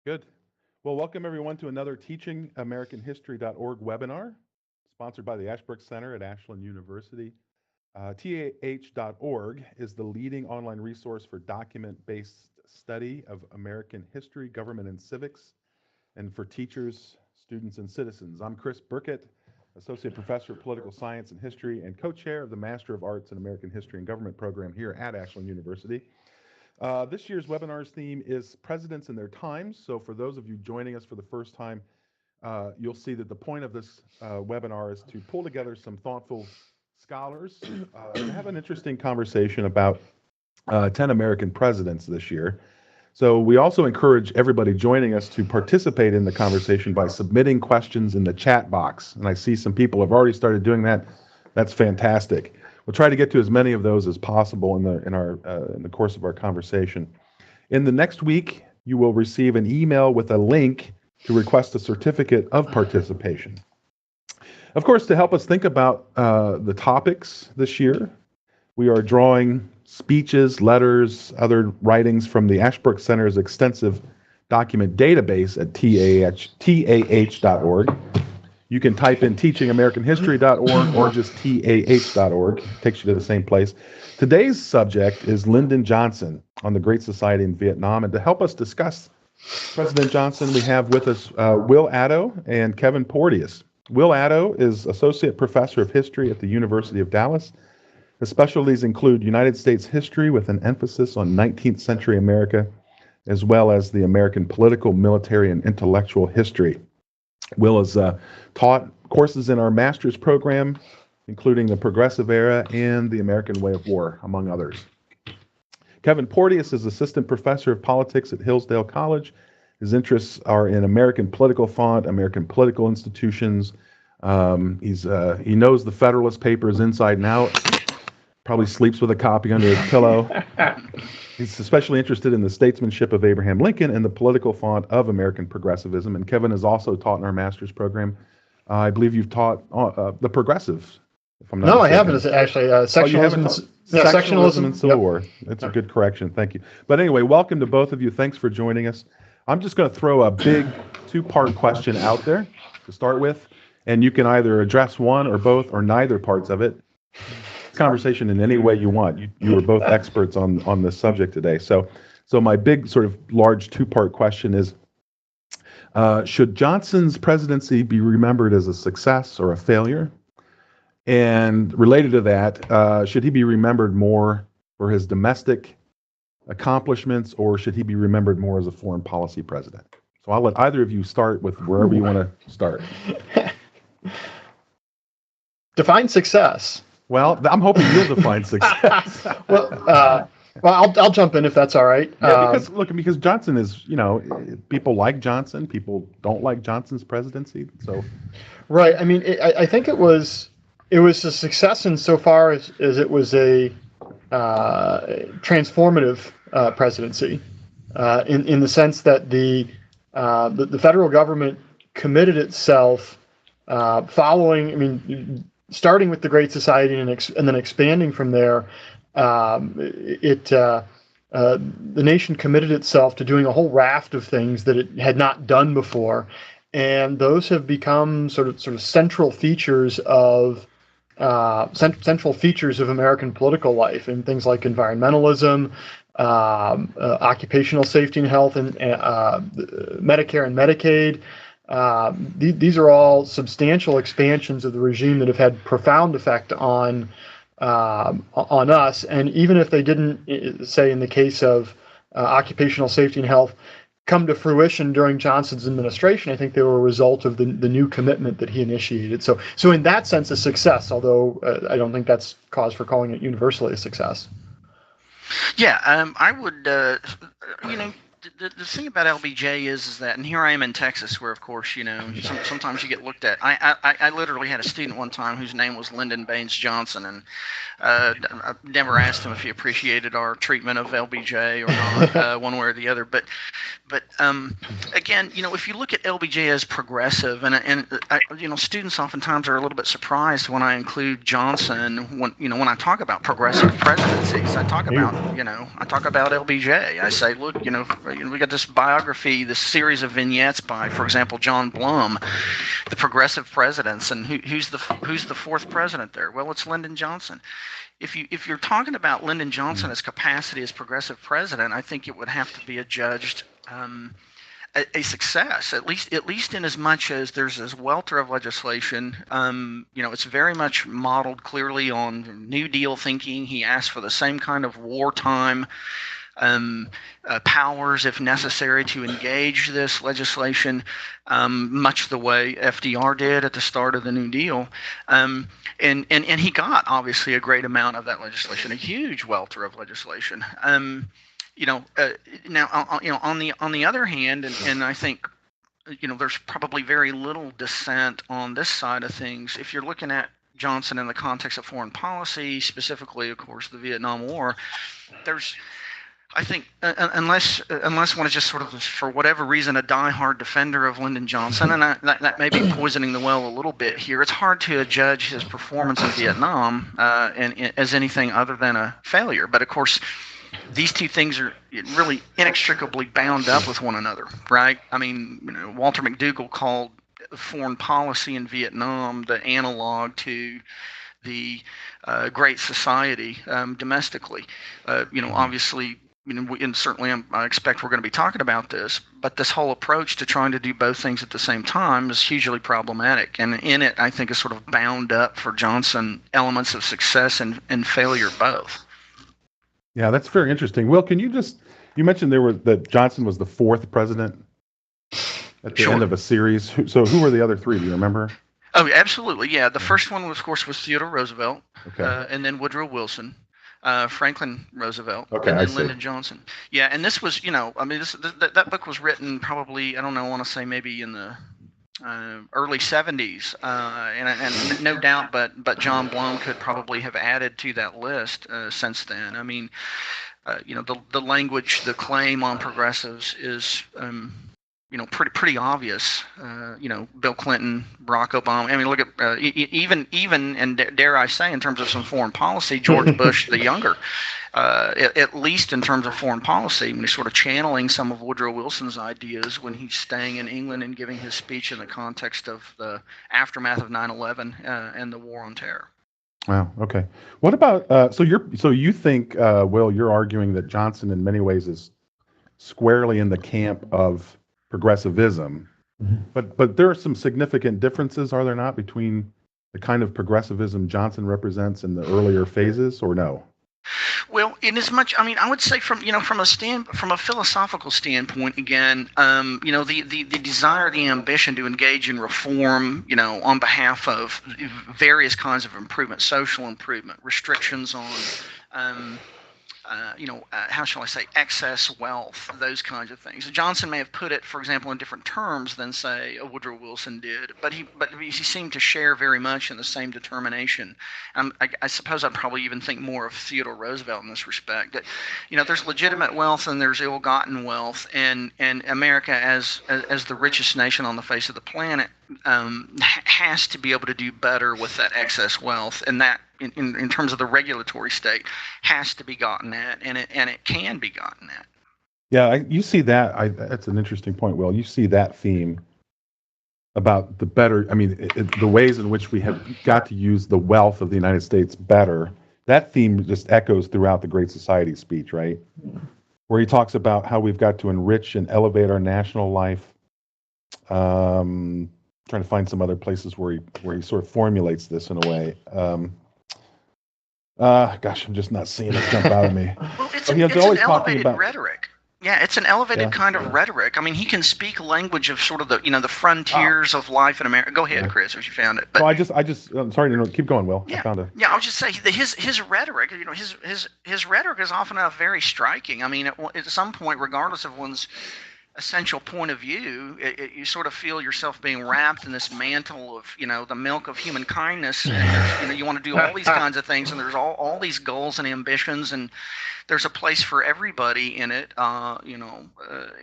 Good. Well, welcome everyone to another teachingamericanhistory.org webinar, sponsored by the Ashbrook Center at Ashland University. TAH.org is the leading online resource for document-based study of American history, government, and civics, and for teachers, students, and citizens. I'm Chris Burkett, Associate Professor of Political Science and History and co-chair of the Master of Arts in American History and Government program here at Ashland University. This year's webinar's theme is Presidents and Their Times. So for those of you joining us for the first time, you'll see that the point of this webinar is to pull together some thoughtful scholars to have an interesting conversation about 10 American presidents this year. So we also encourage everybody joining us to participate in the conversation by submitting questions in the chat box. And I see some people have already started doing that. That's fantastic. We'll try to get to as many of those as possible in the course of our conversation. In the next week, you will receive an email with a link to request a certificate of participation. Of course, to help us think about the topics this year, we are drawing speeches, letters, other writings from the Ashbrook Center's extensive document database at TAH.org. You can type in teachingamericanhistory.org or just TAH.org. It takes you to the same place. Today's subject is Lyndon Johnson on the Great Society in Vietnam. And to help us discuss President Johnson, we have with us Will Addo and Kevin Porteous. Will Addo is Associate Professor of History at the University of Dallas. His specialties include United States history with an emphasis on 19th century America, as well as the American political, military, and intellectual history. Will has taught courses in our master's program, including the Progressive Era and the American Way of War, among others. Kevin Porteous is Assistant Professor of Politics at Hillsdale College. His interests are in American political thought, American political institutions. He knows the Federalist Papers inside and out, probably sleeps with a copy under his pillow. He's especially interested in the statesmanship of Abraham Lincoln and the political thought of American progressivism. And Kevin has also taught in our master's program. I believe you've taught the progressives, if I'm not mistaken. No, I haven't. It's actually sectionalism and Civil War. That's a good correction. Thank you. But anyway, welcome to both of you. Thanks for joining us. I'm just going to throw a big two-part question out there to start with, and you can either address one or both or neither parts of it. Conversation in any way you want. You are both experts on this subject today. So my big sort of large two-part question is, should Johnson's presidency be remembered as a success or a failure? And related to that, should he be remembered more for his domestic accomplishments, or should he be remembered more as a foreign policy president? So I'll let either of you start with wherever you want to start. Define success. Well, I'm hoping you'll define success. Well, I'll jump in if that's all right. Yeah, because Johnson is, people like Johnson, people don't like Johnson's presidency. So, right. I mean, I think it was a success insofar as it was a transformative presidency, in the sense that the federal government committed itself following. I mean, starting with the Great Society and then expanding from there, the nation committed itself to doing a whole raft of things that it had not done before, and those have become sort of central features of American political life, and things like environmentalism, occupational safety and health, and Medicare and Medicaid. These are all substantial expansions of the regime that have had profound effect on us. And even if they didn't, say in the case of occupational safety and health, come to fruition during Johnson's administration, I think they were a result of the new commitment that he initiated. So in that sense, a success, although I don't think that's cause for calling it universally a success. Yeah, I would, the thing about LBJ is that, and here I am in Texas, where of course, sometimes you get looked at. I literally had a student one time whose name was Lyndon Baines Johnson, and I never asked him if he appreciated our treatment of LBJ or not, one way or the other. But again, if you look at LBJ as progressive, and students oftentimes are a little bit surprised when I include Johnson when I talk about progressive presidencies. I talk about LBJ. I say, look, we got this biography, this series of vignettes by, for example, John Blum, the progressive presidents, and who's the fourth president there? Well, it's Lyndon Johnson. If you're talking about Lyndon Johnson as capacity as progressive president, I think it would have to be adjudged a success, at least in as much as there's this welter of legislation. It's very much modeled clearly on New Deal thinking. He asked for the same kind of wartime powers, if necessary, to engage this legislation, much the way FDR did at the start of the New Deal. And he got, obviously, a great amount of that legislation, a huge welter of legislation. Now, on the other hand, and I think, there's probably very little dissent on this side of things. If you're looking at Johnson in the context of foreign policy, specifically, of course, the Vietnam War, I think, unless one is just sort of, for whatever reason, a diehard defender of Lyndon Johnson, and that may be poisoning the well a little bit here, it's hard to judge his performance in Vietnam as anything other than a failure. But of course, these two things are really inextricably bound up with one another, right? I mean, Walter McDougall called foreign policy in Vietnam the analog to the Great Society domestically. Obviously, and certainly I expect we're going to be talking about this, but this whole approach to trying to do both things at the same time is hugely problematic. And in it, I think, is sort of bound up for Johnson elements of success and failure both. Yeah, that's very interesting. Will, can you mentioned that Johnson was the fourth president at the end of a series. So who were the other three? Do you remember? Oh, absolutely. Yeah. The first one, of course, was Theodore Roosevelt, okay. And then Woodrow Wilson, Franklin Roosevelt, okay, and then Lyndon Johnson. Yeah. And this was, that book was written probably, I want to say maybe in the early 70s, and no doubt, but John Blum could probably have added to that list since then. I mean, the language, the claim on progressives is, pretty obvious. Bill Clinton, Barack Obama. I mean, look at even, and dare I say, in terms of some foreign policy, George Bush the younger. At least in terms of foreign policy, when he's sort of channeling some of Woodrow Wilson's ideas when he's staying in England and giving his speech in the context of the aftermath of 9/11 and the War on Terror. Wow. Okay. What about so you think, Will, you're arguing that Johnson in many ways is squarely in the camp of progressivism, but there are some significant differences, are there not, between the kind of progressivism Johnson represents in the earlier phases, or no? Well, in as much, I would say from a philosophical standpoint, again, the desire, the ambition to engage in reform, on behalf of various kinds of improvement, social improvement, restrictions on, how shall I say, excess wealth, those kinds of things. Johnson may have put it, for example, in different terms than, say, Woodrow Wilson did, but he seemed to share very much in the same determination. I suppose I'd probably even think more of Theodore Roosevelt in this respect. That, there's legitimate wealth and there's ill-gotten wealth, and America, as the richest nation on the face of the planet, has to be able to do better with that excess wealth, and that, in terms of the regulatory state, has to be gotten at, and it can be gotten at. Yeah, you see that. That's an interesting point, Will. You see that theme about the better. The ways in which we have got to use the wealth of the United States better. That theme just echoes throughout the Great Society speech, right? Where he talks about how we've got to enrich and elevate our national life. Trying to find some other places where he sort of formulates this in a way. Gosh, I'm just not seeing it jump out at me. Well, it's an elevated rhetoric. Yeah, it's an elevated kind of rhetoric. I mean, he can speak language of sort of the frontiers of life in America. Go ahead, Chris, if you found it. But no, I'm sorry to interrupt. Keep going, Will. Yeah, I found it. Yeah, I was just saying his rhetoric. His rhetoric is often enough very striking. I mean, at some point, regardless of one's essential point of view, you sort of feel yourself being wrapped in this mantle of, the milk of human kindness. And you want to do all these kinds of things, and there's all these goals and ambitions, and there's a place for everybody in it,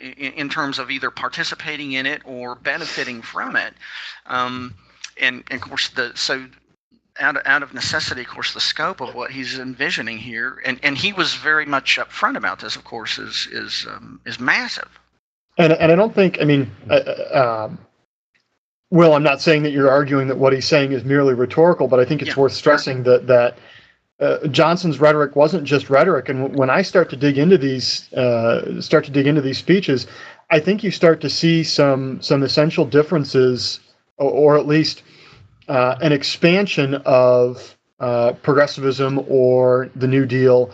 in terms of either participating in it or benefiting from it. And of course, out of necessity, of course, the scope of what he's envisioning here, and he was very much upfront about this, of course, is massive. And I don't think, I mean, Will, I'm not saying that you're arguing that what he's saying is merely rhetorical, but I think it's worth stressing that Johnson's rhetoric wasn't just rhetoric. And when I start to dig into these speeches, I think you start to see some essential differences, or at least an expansion of progressivism or the New Deal,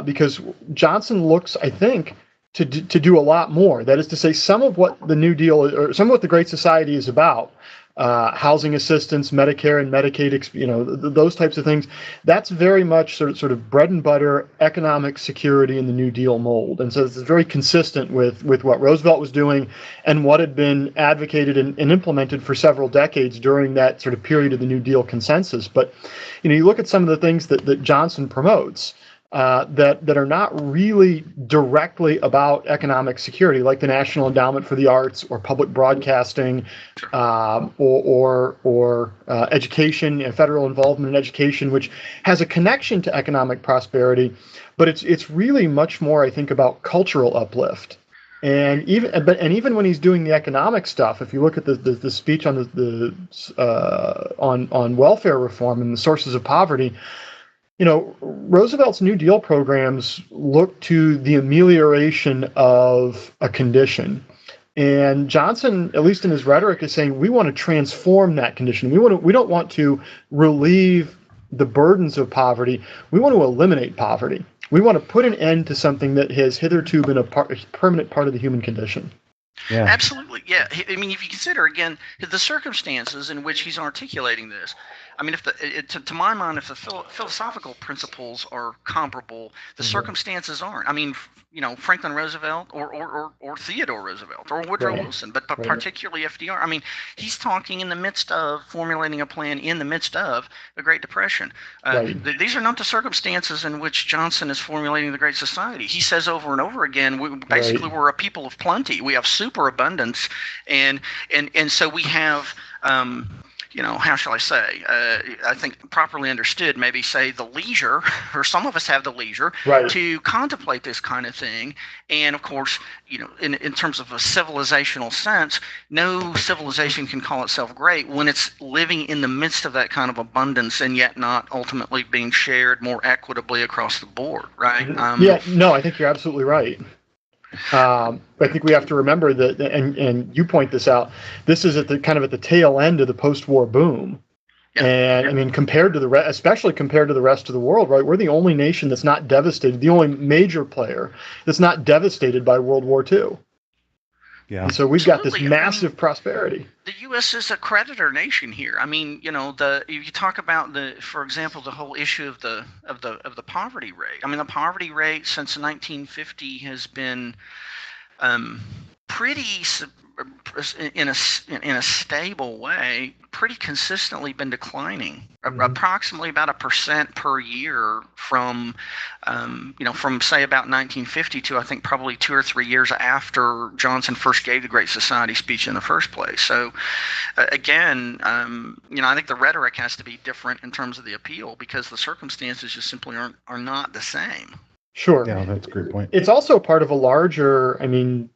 because Johnson looks, I think, to do a lot more. That is to say, some of what the New Deal, or some of what the Great Society is about, housing assistance, Medicare and Medicaid, those types of things, that's very much sort of bread and butter economic security in the New Deal mold. And so it's very consistent with what Roosevelt was doing and what had been advocated and implemented for several decades during that sort of period of the New Deal consensus. But you look at some of the things that Johnson promotes, that are not really directly about economic security, like the National Endowment for the Arts or public broadcasting, or education, federal involvement in education, which has a connection to economic prosperity, but it's really much more, I think, about cultural uplift. And even when he's doing the economic stuff, if you look at the speech on on welfare reform and the sources of poverty, Roosevelt's New Deal programs look to the amelioration of a condition. And Johnson, at least in his rhetoric, is saying we want to transform that condition. We don't want to relieve the burdens of poverty. We want to eliminate poverty. We want to put an end to something that has hitherto been a permanent part of the human condition. Yeah. Absolutely. Yeah. I mean, if you consider, again, the circumstances in which he's articulating this, I mean, to my mind, if the philosophical principles are comparable, the circumstances aren't. I mean, Franklin Roosevelt or Theodore Roosevelt or Woodrow Wilson, but particularly FDR. I mean, he's talking in the midst of formulating a plan in the midst of the Great Depression. These are not the circumstances in which Johnson is formulating the Great Society. He says over and over again, we're a people of plenty. We have superabundance, and so we have. How shall I say? I think properly understood, maybe say the leisure, or some of us have the leisure to contemplate this kind of thing. And of course, in terms of a civilizational sense, no civilization can call itself great when it's living in the midst of that kind of abundance and yet not ultimately being shared more equitably across the board, right? I think you're absolutely right. I think we have to remember that, and you point this out, this is at the tail end of the post-war boom. And I mean, especially compared to the rest of the world, right? We're the only nation that's not devastated, the only major player that's not devastated by World War II. Yeah. And so we've got this massive prosperity. The U.S. is a creditor nation here. I mean, you talk about for example, the whole issue of the poverty rate. I mean, the poverty rate since 1950 has been pretty in a stable way, pretty consistently been declining, approximately about 1% per year from say about 1950 to I think probably 2 or 3 years after Johnson first gave the Great Society speech in the first place. So again, I think the rhetoric has to be different in terms of the appeal because the circumstances just simply are not the same. Sure. Yeah, that's a great point. It's also part of a larger, I think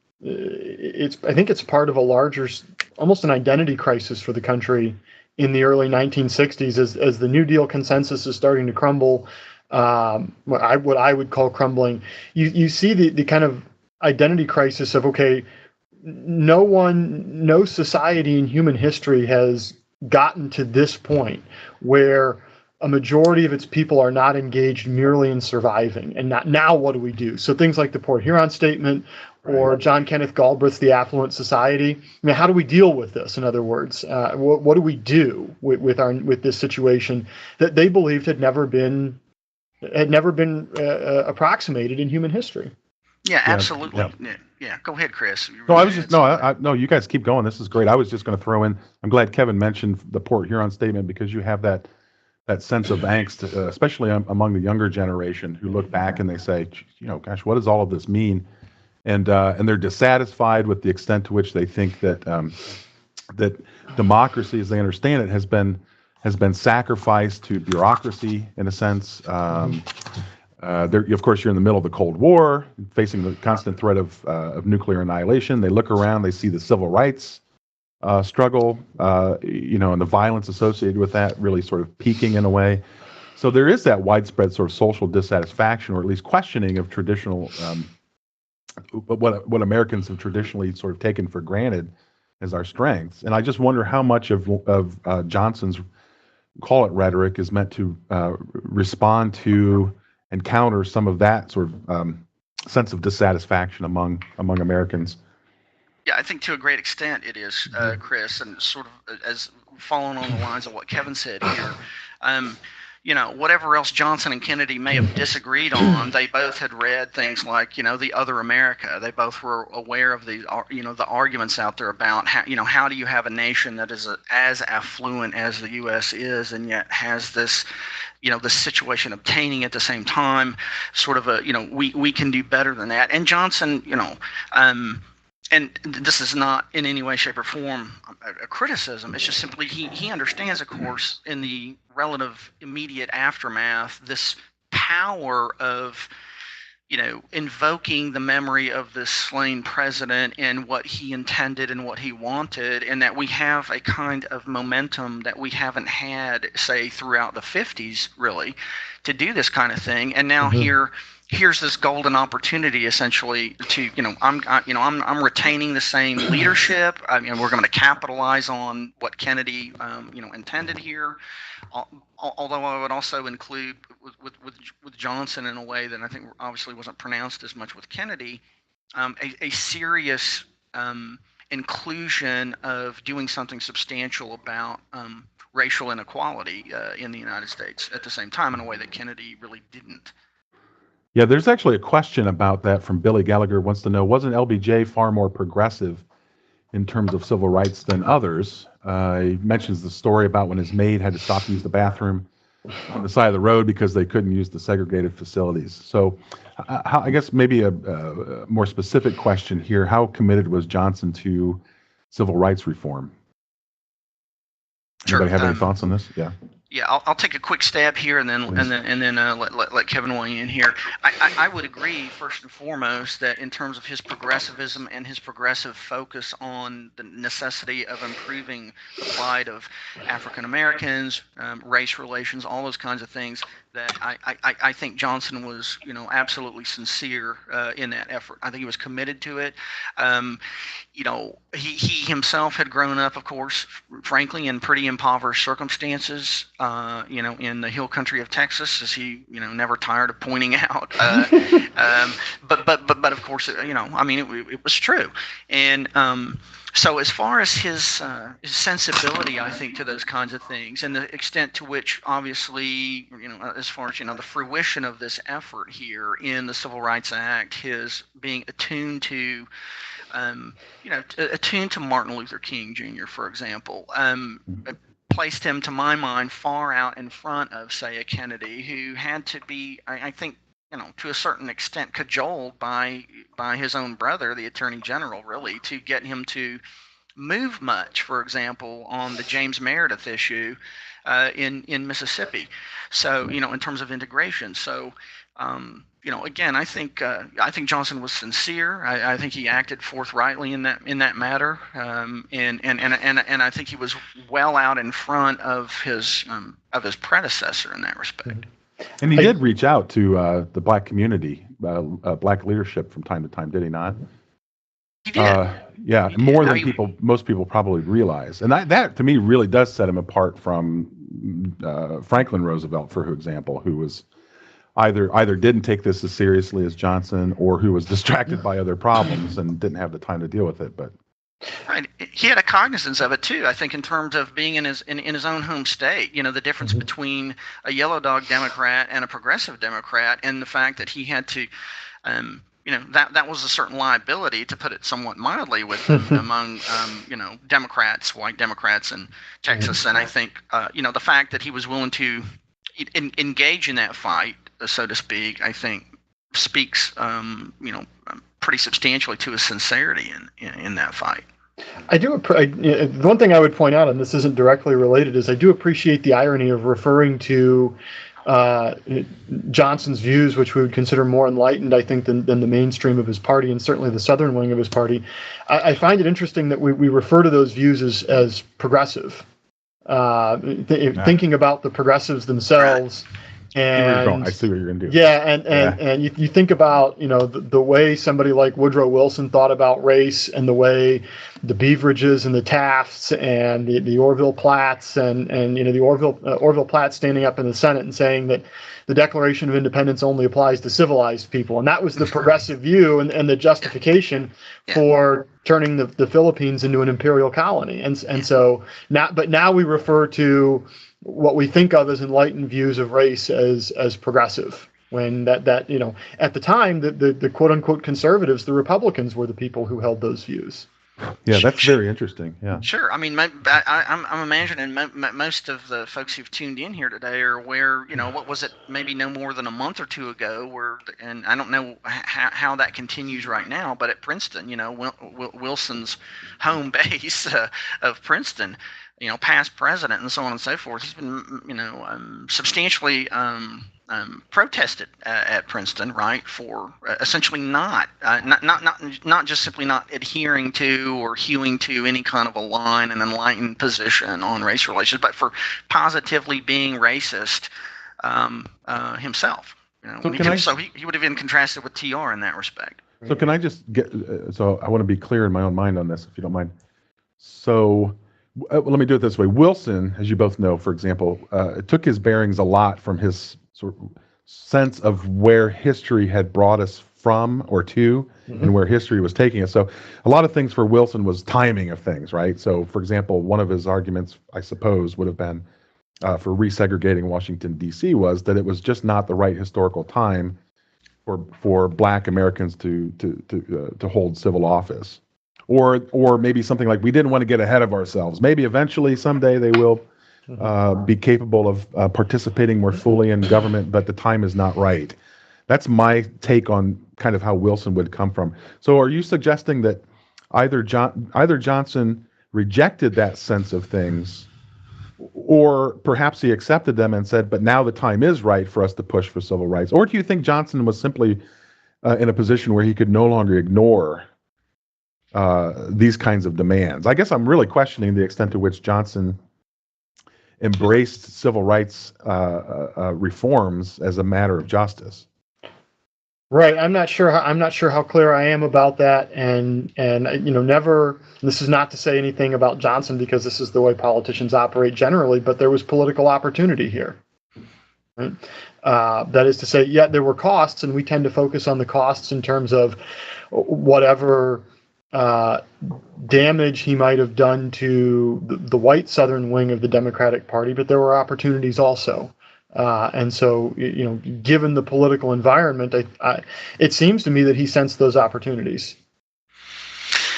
it's part of a larger, almost an identity crisis for the country in the early 1960s as the New Deal consensus is starting to crumble, what I would call crumbling. You see the kind of identity crisis of, okay, no society in human history has gotten to this point where a majority of its people are not engaged merely in surviving. And now what do we do? So things like the Port Huron Statement or John Kenneth Galbraith's The Affluent Society. I mean, how do we deal with this? In other words, what do we do with this situation that they believed had never been approximated in human history? Yeah, absolutely. Yeah. Go ahead, Chris. No, you guys keep going. This is great. I was just going to throw in, I'm glad Kevin mentioned the Port Huron Statement because you have that sense of angst, especially among the younger generation who look back and they say, gosh, what does all of this mean? And they're dissatisfied with the extent to which they think that that democracy, as they understand it, has been has been sacrificed to bureaucracy in a sense. Of course, you're in the middle of the Cold War, facing the constant threat of nuclear annihilation. They look around, they see the civil rights struggle, and the violence associated with that really sort of peaking in a way. So there is that widespread sort of social dissatisfaction, or at least questioning of traditional, what Americans have traditionally sort of taken for granted as our strengths. And I just wonder how much of Johnson's, call it rhetoric, is meant to respond to and counter some of that sort of sense of dissatisfaction among Americans. Yeah, I think to a great extent it is, Chris, and sort of as following on the lines of what Kevin said here. Whatever else Johnson and Kennedy may have disagreed on, they both had read things like, The Other America. They both were aware of the arguments out there about how do you have a nation that is as affluent as the U.S. is, and yet has this, this situation obtaining at the same time, sort of we can do better than that. And Johnson, and this is not in any way, shape, or form a criticism. It's just simply he understands, of course, in the relative immediate aftermath, this power of, invoking the memory of this slain president and what he intended and what he wanted, and that we have a kind of momentum that we haven't had, say, throughout the 50s, really, to do this kind of thing. And now here's this golden opportunity, essentially, to I'm retaining the same leadership. We're going to capitalize on what Kennedy intended here. Although I would also include with Johnson in a way that I think obviously wasn't pronounced as much with Kennedy, a serious inclusion of doing something substantial about racial inequality in the United States at the same time, in a way that Kennedy really didn't. Yeah, there's actually a question about that from Billy Gallagher. Wants to know, wasn't LBJ far more progressive in terms of civil rights than others? He mentions the story about when his maid had to stop to use the bathroom on the side of the road because they couldn't use the segregated facilities. So I guess maybe a more specific question here, how committed was Johnson to civil rights reform? Sure. Anybody have any thoughts on this? Yeah. Yeah, I'll take a quick stab here, and then let Kevin weigh in here. I would agree, first and foremost, that in terms of his progressivism and his progressive focus on the necessity of improving the plight of African Americans, race relations, all those kinds of things, that I think Johnson was absolutely sincere in that effort. I think he was committed to it. He himself had grown up, of course, frankly, in pretty impoverished circumstances, in the hill country of Texas, as he, never tired of pointing out. But of course, it was true. And so as far as his sensibility, I think, to those kinds of things, and the extent to which, obviously, as far as, the fruition of this effort here in the Civil Rights Act, his being attuned to Martin Luther King Jr., for example, placed him, to my mind, far out in front of, say, a Kennedy, who had to be, I think, to a certain extent, cajoled by his own brother, the Attorney General, really, to get him to move much, for example, on the James Meredith issue in Mississippi. So, in terms of integration. So, again, I think Johnson was sincere. I think he acted forthrightly in that matter, and I think he was well out in front of his predecessor in that respect. And he did reach out to the black community, black leadership from time to time, did he not? He did. Yeah, more than most people probably realize. And that to me really does set him apart from Franklin Roosevelt, for example, who was either didn't take this as seriously as Johnson, or who was distracted by other problems and didn't have the time to deal with it. But right, he had a cognizance of it too. I think in terms of being in his own home state, the difference between a yellow dog Democrat and a progressive Democrat, and the fact that he had to, that was a certain liability, to put it somewhat mildly, with him among Democrats, white Democrats in Texas. And I think the fact that he was willing to engage in that fight, so to speak, I think speaks pretty substantially to his sincerity in that fight. The one thing I would point out, and this isn't directly related, is I do appreciate the irony of referring to Johnson's views, which we would consider more enlightened, I think, than the mainstream of his party, and certainly the southern wing of his party. I find it interesting that we refer to those views as progressive, thinking about the progressives themselves. And I see what you're going to do. Yeah, and you think about, the way somebody like Woodrow Wilson thought about race, and the way the Beveridges and the Tafts and the Orville Platts and the Orville Platt standing up in the Senate and saying that the Declaration of Independence only applies to civilized people, and that was the progressive view and the justification for turning the Philippines into an imperial colony. And so now we refer to what we think of as enlightened views of race as progressive, when that at the time the quote unquote conservatives, the Republicans, were the people who held those views. Yeah, that's very interesting. Yeah, sure. I mean, I'm imagining most of the folks who've tuned in here today are aware. What was it? Maybe no more than a month or two ago, and I don't know how that continues right now, but at Princeton, Wilson's home base of Princeton, past president and so on and so forth, he's been, substantially protested at Princeton, right, for essentially not just simply not adhering to or hewing to any kind of a line, an enlightened position on race relations, but for positively being racist himself. So he would have been contrasted with TR in that respect. So can I just so I want to be clear in my own mind on this, if you don't mind. So let me do it this way. Wilson, as you both know, for example, took his bearings a lot from his sort of sense of where history had brought us from or to, and where history was taking us. So a lot of things for Wilson was timing of things, right? So, for example, one of his arguments, I suppose, would have been for resegregating Washington, D.C., was that it was just not the right historical time for Black Americans to hold civil office. Or maybe something like, we didn't want to get ahead of ourselves. Maybe eventually, someday, they will be capable of participating more fully in government, but the time is not right. That's my take on kind of how Wilson would come from. So are you suggesting that either Johnson rejected that sense of things, or perhaps he accepted them and said, but now the time is right for us to push for civil rights? Or do you think Johnson was simply in a position where he could no longer ignore these kinds of demands? I guess I'm really questioning the extent to which Johnson embraced civil rights reforms as a matter of justice. Right. I'm not sure how clear I am about that, and never. This is not to say anything about Johnson, because this is the way politicians operate generally. But there was political opportunity here. Right? That is to say, there were costs, and we tend to focus on the costs in terms of whatever damage he might have done to the white southern wing of the Democratic Party, but there were opportunities also. And so, given the political environment, it seems to me that he sensed those opportunities.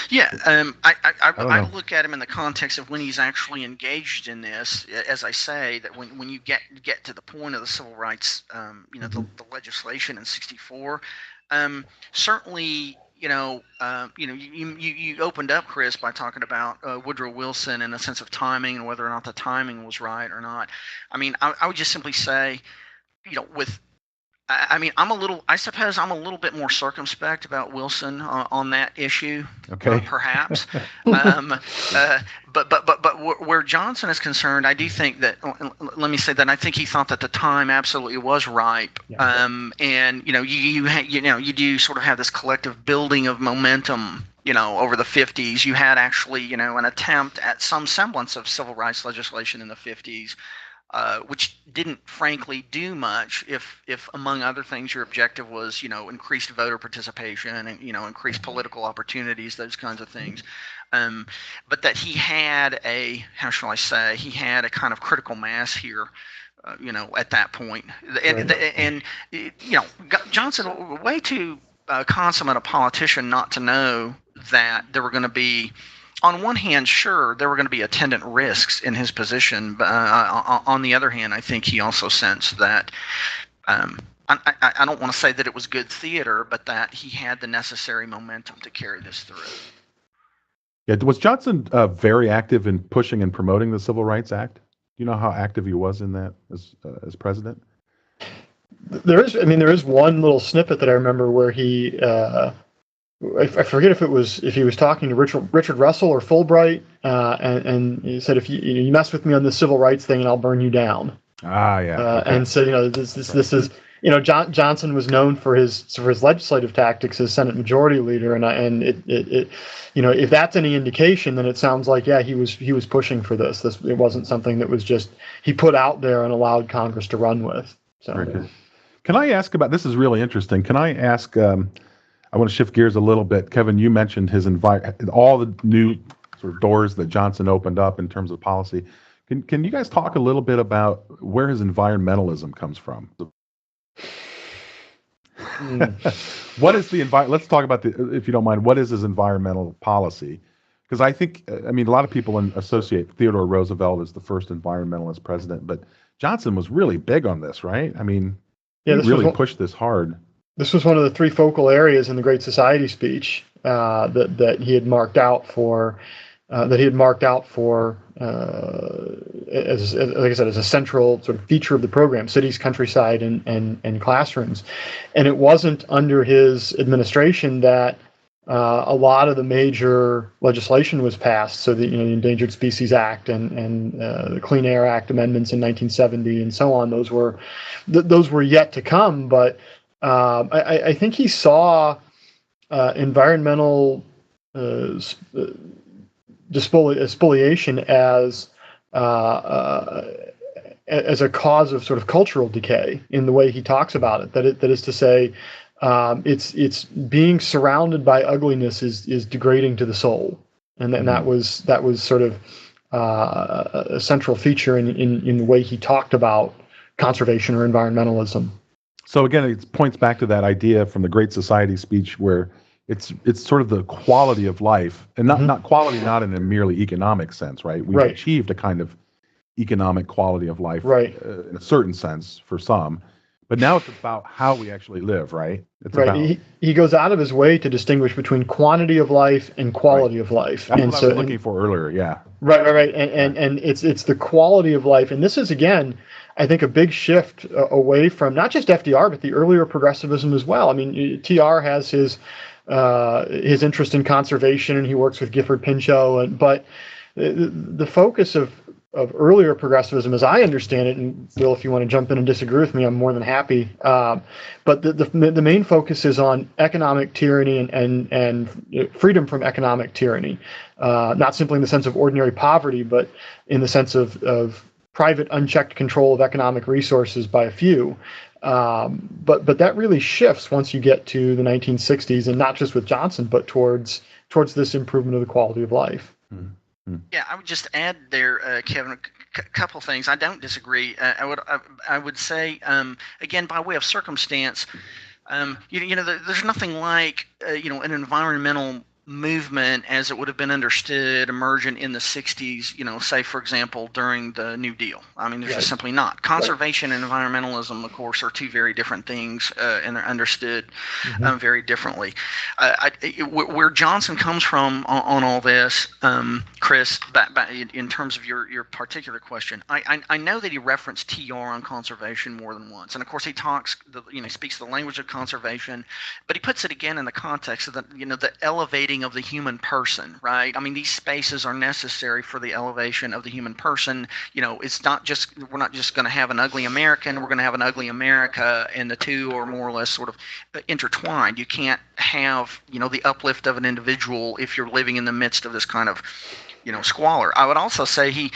Yeah, I look at him in the context of when he's actually engaged in this. As I say, that when you get to the point of the civil rights, the legislation in '64, certainly. You opened up, Chris, by talking about Woodrow Wilson in a sense of timing and whether or not the timing was right or not. I mean, I would just simply say, I suppose I'm a little bit more circumspect about Wilson on that issue, perhaps. But where Johnson is concerned, I do think that. Let me say that I think he thought that the time absolutely was ripe. Yeah. And you do sort of have this collective building of momentum. Over the 50s, you had actually an attempt at some semblance of civil rights legislation in the 50s. Which didn't, frankly, do much if among other things, your objective was, increased voter participation and, increased political opportunities, those kinds of things. But that he had he had a kind of critical mass here, at that point. And Johnson, way too consummate a politician not to know that there were going to be, on one hand, sure, there were going to be attendant risks in his position, but on the other hand, I think he also sensed that, I don't want to say that it was good theater, but that he had the necessary momentum to carry this through. Yeah, was Johnson very active in pushing and promoting the Civil Rights Act? Do you know how active he was in that as president? There is one little snippet that I remember where he, I forget if he was talking to Richard Russell or Fulbright, and he said, if you mess with me on the civil rights thing, and I'll burn you down. Ah, yeah. Okay. And so this is Johnson was known for his legislative tactics as Senate Majority Leader, and it if that's any indication, then it sounds like he was pushing for this. It wasn't something that was just he put out there and allowed Congress to run with. So. Very good. Can I ask about this? Is really interesting. Can I ask? I want to shift gears a little bit. Kevin, you mentioned all the new sort of doors that Johnson opened up in terms of policy. Can you guys talk a little bit about where his environmentalism comes from? What is the let's talk about if you don't mind, what is his environmental policy? Because I think, a lot of people associate Theodore Roosevelt as the first environmentalist president, but Johnson was really big on this, right? He really pushed this hard. This was one of the three focal areas in the Great Society speech that he had marked out for. As like I said, as a central sort of feature of the program, cities, countryside, and classrooms. And it wasn't under his administration that a lot of the major legislation was passed. So the Endangered Species Act and the Clean Air Act amendments in 1970 and so on. Those were yet to come. But I think he saw environmental spoliation as a cause of sort of cultural decay in the way he talks about it. That is to say, it's being surrounded by ugliness is degrading to the soul, and then that was sort of a central feature in the way he talked about conservation or environmentalism. So again, it points back to that idea from the Great Society speech where it's sort of the quality of life, and not quality, not in a merely economic sense, right? We've achieved a kind of economic quality of life, in a certain sense for some, but now it's about how we actually live, right? It's about he goes out of his way to distinguish between quantity of life and quality of life. That's what I was looking for earlier. Yeah. Right. And it's the quality of life, and this is again, I think, a big shift away from not just FDR but the earlier progressivism as well. TR has his interest in conservation, and he works with Gifford Pinchot, but the focus of earlier progressivism, as I understand it, and Bill, if you want to jump in and disagree with me, I'm more than happy. But the main focus is on economic tyranny and freedom from economic tyranny, not simply in the sense of ordinary poverty, but in the sense of private, unchecked control of economic resources by a few. But that really shifts once you get to the 1960s, and not just with Johnson, but towards this improvement of the quality of life. Mm-hmm. Yeah, I would just add there, Kevin, a couple things. I don't disagree. I would say, again, by way of circumstance, there's nothing like an environmental movement as it would have been understood emergent in the 60s, say, for example, during the New Deal. There's just simply not. Conservation and environmentalism, of course, are two very different things, and they're understood very differently. Where Johnson comes from on all this, Chris, in terms of your particular question, I know that he referenced TR on conservation more than once, and of course he speaks the language of conservation, but he puts it again in the context of the elevating of the human person, right? These spaces are necessary for the elevation of the human person. It's not just, we're not just going to have an ugly American, we're going to have an ugly America, and the two are more or less sort of intertwined. You can't have, the uplift of an individual if you're living in the midst of this kind of, squalor. I would also say he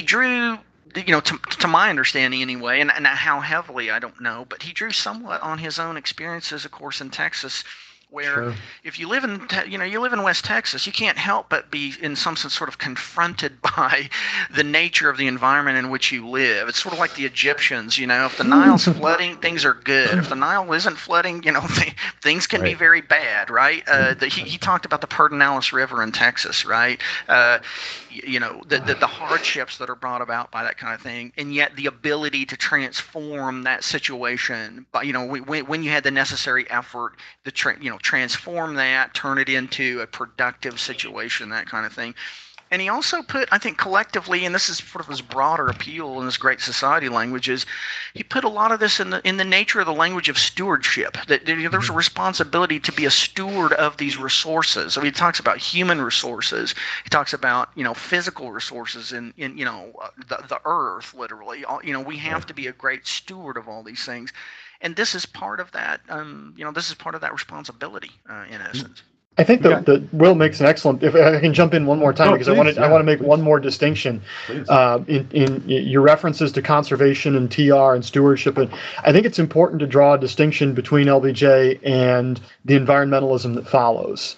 drew, to my understanding anyway, and how heavily, I don't know, but he drew somewhat on his own experiences, of course, in Texas, where if you live in, you live in West Texas, you can't help but be in some sense sort of confronted by the nature of the environment in which you live. It's sort of like the Egyptians, if the Nile's flooding, things are good. If the Nile isn't flooding, things can be very bad, right? He talked about the Pedernales River in Texas, right? The hardships that are brought about by that kind of thing, and yet the ability to transform that situation, but when you had the necessary effort, transform that, turn it into a productive situation, that kind of thing. And he also put, I think, collectively, and this is sort of his broader appeal in this great society language, is he put a lot of this in the nature of the language of stewardship. That there's a responsibility to be a steward of these resources. So he talks about human resources. He talks about physical resources in the earth, literally. We have to be a great steward of all these things, and this is part of that. This is part of that responsibility, in essence. I think that Will makes an excellent. If I can jump in one more time, because I want to make one more distinction in your references to conservation and TR and stewardship. And I think it's important to draw a distinction between LBJ and the environmentalism that follows,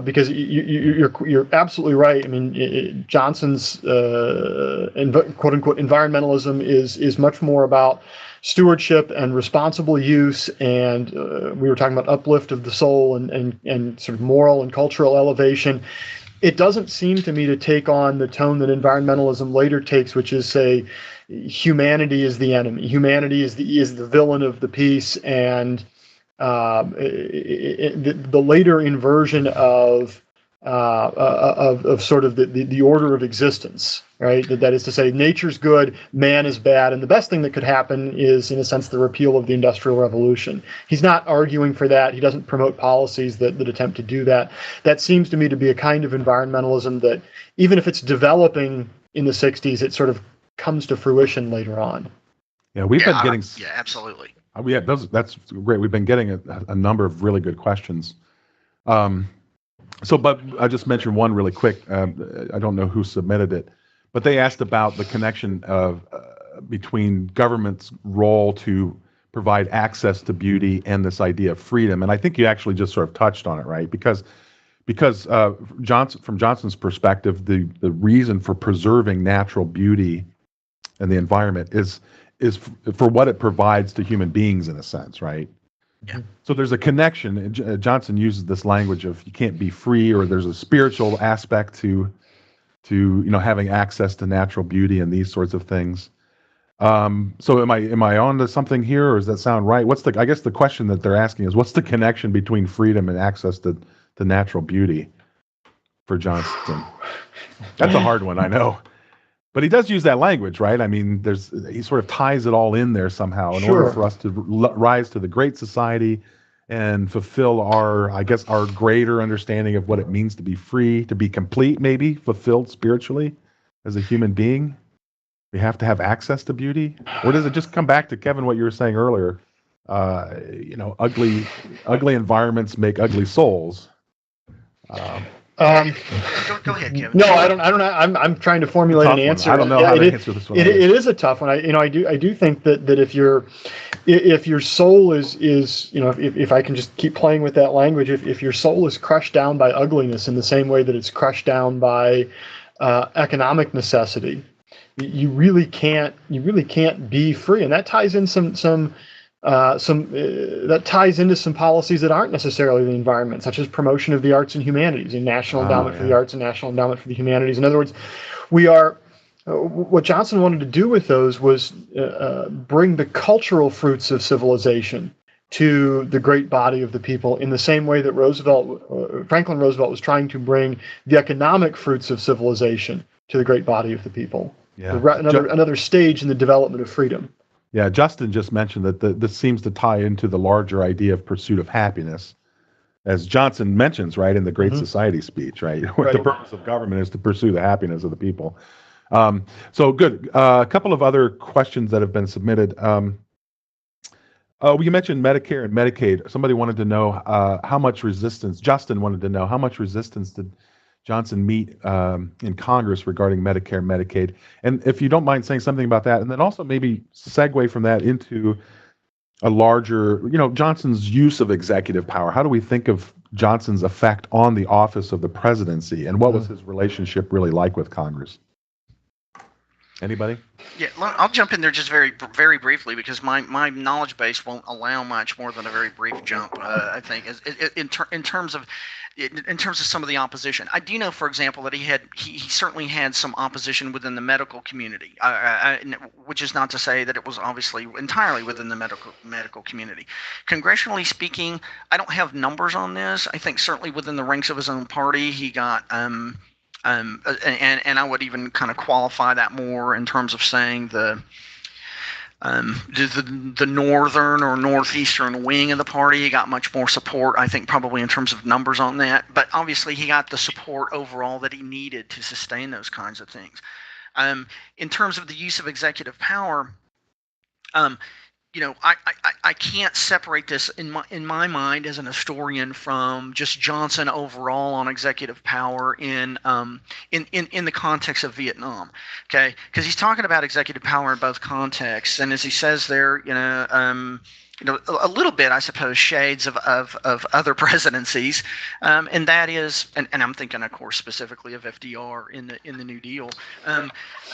because you're absolutely right. I mean, Johnson's quote unquote environmentalism is much more about stewardship and responsible use, and we were talking about uplift of the soul and sort of moral and cultural elevation. It doesn't seem to me to take on the tone that environmentalism later takes, which is, say, humanity is the enemy, humanity is the villain of the piece, and the later inversion of sort of the order of existence, right? That is to say, nature's good, man is bad, and the best thing that could happen is, in a sense, the repeal of the Industrial Revolution. He's not arguing for that. He doesn't promote policies that attempt to do that. That seems to me to be a kind of environmentalism that, even if it's developing in the 60s, it sort of comes to fruition later on. Yeah, we've been getting... Yeah, absolutely. That's great. We've been getting a number of really good questions. But I just mentioned one really quick. I don't know who submitted it, but they asked about the connection of between government's role to provide access to beauty and this idea of freedom. And I think you actually just sort of touched on it, right? Because from Johnson's perspective, the reason for preserving natural beauty and the environment is for what it provides to human beings, in a sense, right? Yeah. So there's a connection. Johnson uses this language of you can't be free, or there's a spiritual aspect to having access to natural beauty and these sorts of things. So am I on to something here, or does that sound right? I guess the question that they're asking is, what's the connection between freedom and access to natural beauty for Johnson? That's a hard one, I know. But he does use that language, right? I mean, he sort of ties it all in there somehow in order for us to rise to the great society and fulfill our greater understanding of what it means to be free, to be complete, maybe fulfilled spiritually as a human being. We have to have access to beauty, or does it just come back to, Kevin, what you were saying earlier? Ugly environments make ugly souls. Go ahead, Kevin. No, I don't. I'm trying to formulate an answer. I don't know how to answer this one. It is a tough one. I do think that if your soul is if I can just keep playing with that language, if your soul is crushed down by ugliness in the same way that it's crushed down by economic necessity, you really can't be free, and that ties in that ties into some policies that aren't necessarily the environment, such as promotion of the arts and humanities, and National Endowment for the Arts and National Endowment for the Humanities. In other words, what Johnson wanted to do with those was bring the cultural fruits of civilization to the great body of the people, in the same way that Franklin Roosevelt was trying to bring the economic fruits of civilization to the great body of the people. Yeah. Another stage in the development of freedom. Yeah, Justin just mentioned that this seems to tie into the larger idea of pursuit of happiness, as Johnson mentions, right, in the Great Society speech, right? Where the purpose of government is to pursue the happiness of the people. So good. A couple of other questions that have been submitted. You mentioned Medicare and Medicaid. Somebody wanted to know how much resistance. Justin wanted to know how much resistance did Johnson meet in Congress regarding Medicare and Medicaid. And if you don't mind saying something about that, and then also maybe segue from that into a larger, Johnson's use of executive power. How do we think of Johnson's effect on the office of the presidency, and what was his relationship really like with Congress? Anybody? Yeah, I'll jump in there just very briefly because my knowledge base won't allow much more than a very brief jump. I think in terms of some of the opposition, I do know, for example, that he certainly had some opposition within the medical community, which is not to say that it was obviously entirely within the medical community. Congressionally speaking, I don't have numbers on this. I think certainly within the ranks of his own party, he got. And I would even kind of qualify that more in terms of saying the northern or northeastern wing of the party. He got much more support, I think, probably in terms of numbers on that. But obviously, he got the support overall that he needed to sustain those kinds of things. In terms of the use of executive power, I can't separate this in my mind as an historian from just Johnson overall on executive power in the context of Vietnam, okay? Because he's talking about executive power in both contexts, and as he says there, a little bit, I suppose, shades of other presidencies, and that is, and I'm thinking, of course, specifically of FDR in the New Deal.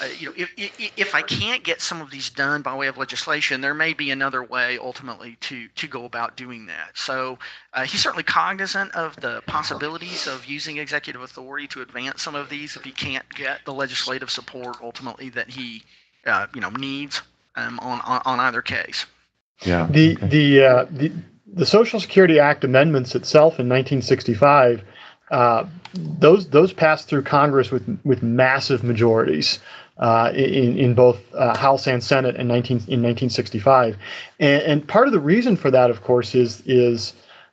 If I can't get some of these done by way of legislation, there may be another way ultimately to go about doing that. So he's certainly cognizant of the possibilities of using executive authority to advance some of these if he can't get the legislative support ultimately that he needs on either case. Yeah. The Social Security Act amendments itself in 1965, those passed through Congress with massive majorities in both House and Senate in 1965, and part of the reason for that, of course, is the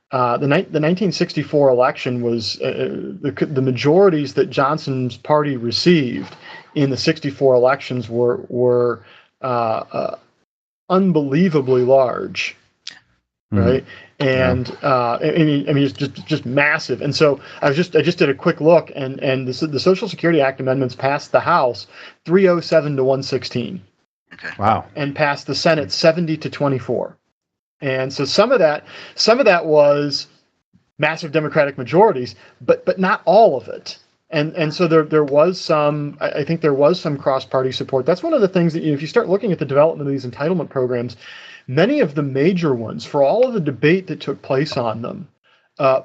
1964 election was the majorities that Johnson's party received in the 64 elections were unbelievably large, right? And it's just massive. And so I just did a quick look, and the Social Security Act amendments passed the House 307 to 116. Okay. Wow. And passed the Senate 70 to 24. And so some of that was massive Democratic majorities, but not all of it. And so there was some, I think there was some cross-party support. That's one of the things that, if you start looking at the development of these entitlement programs, many of the major ones, for all of the debate that took place on them,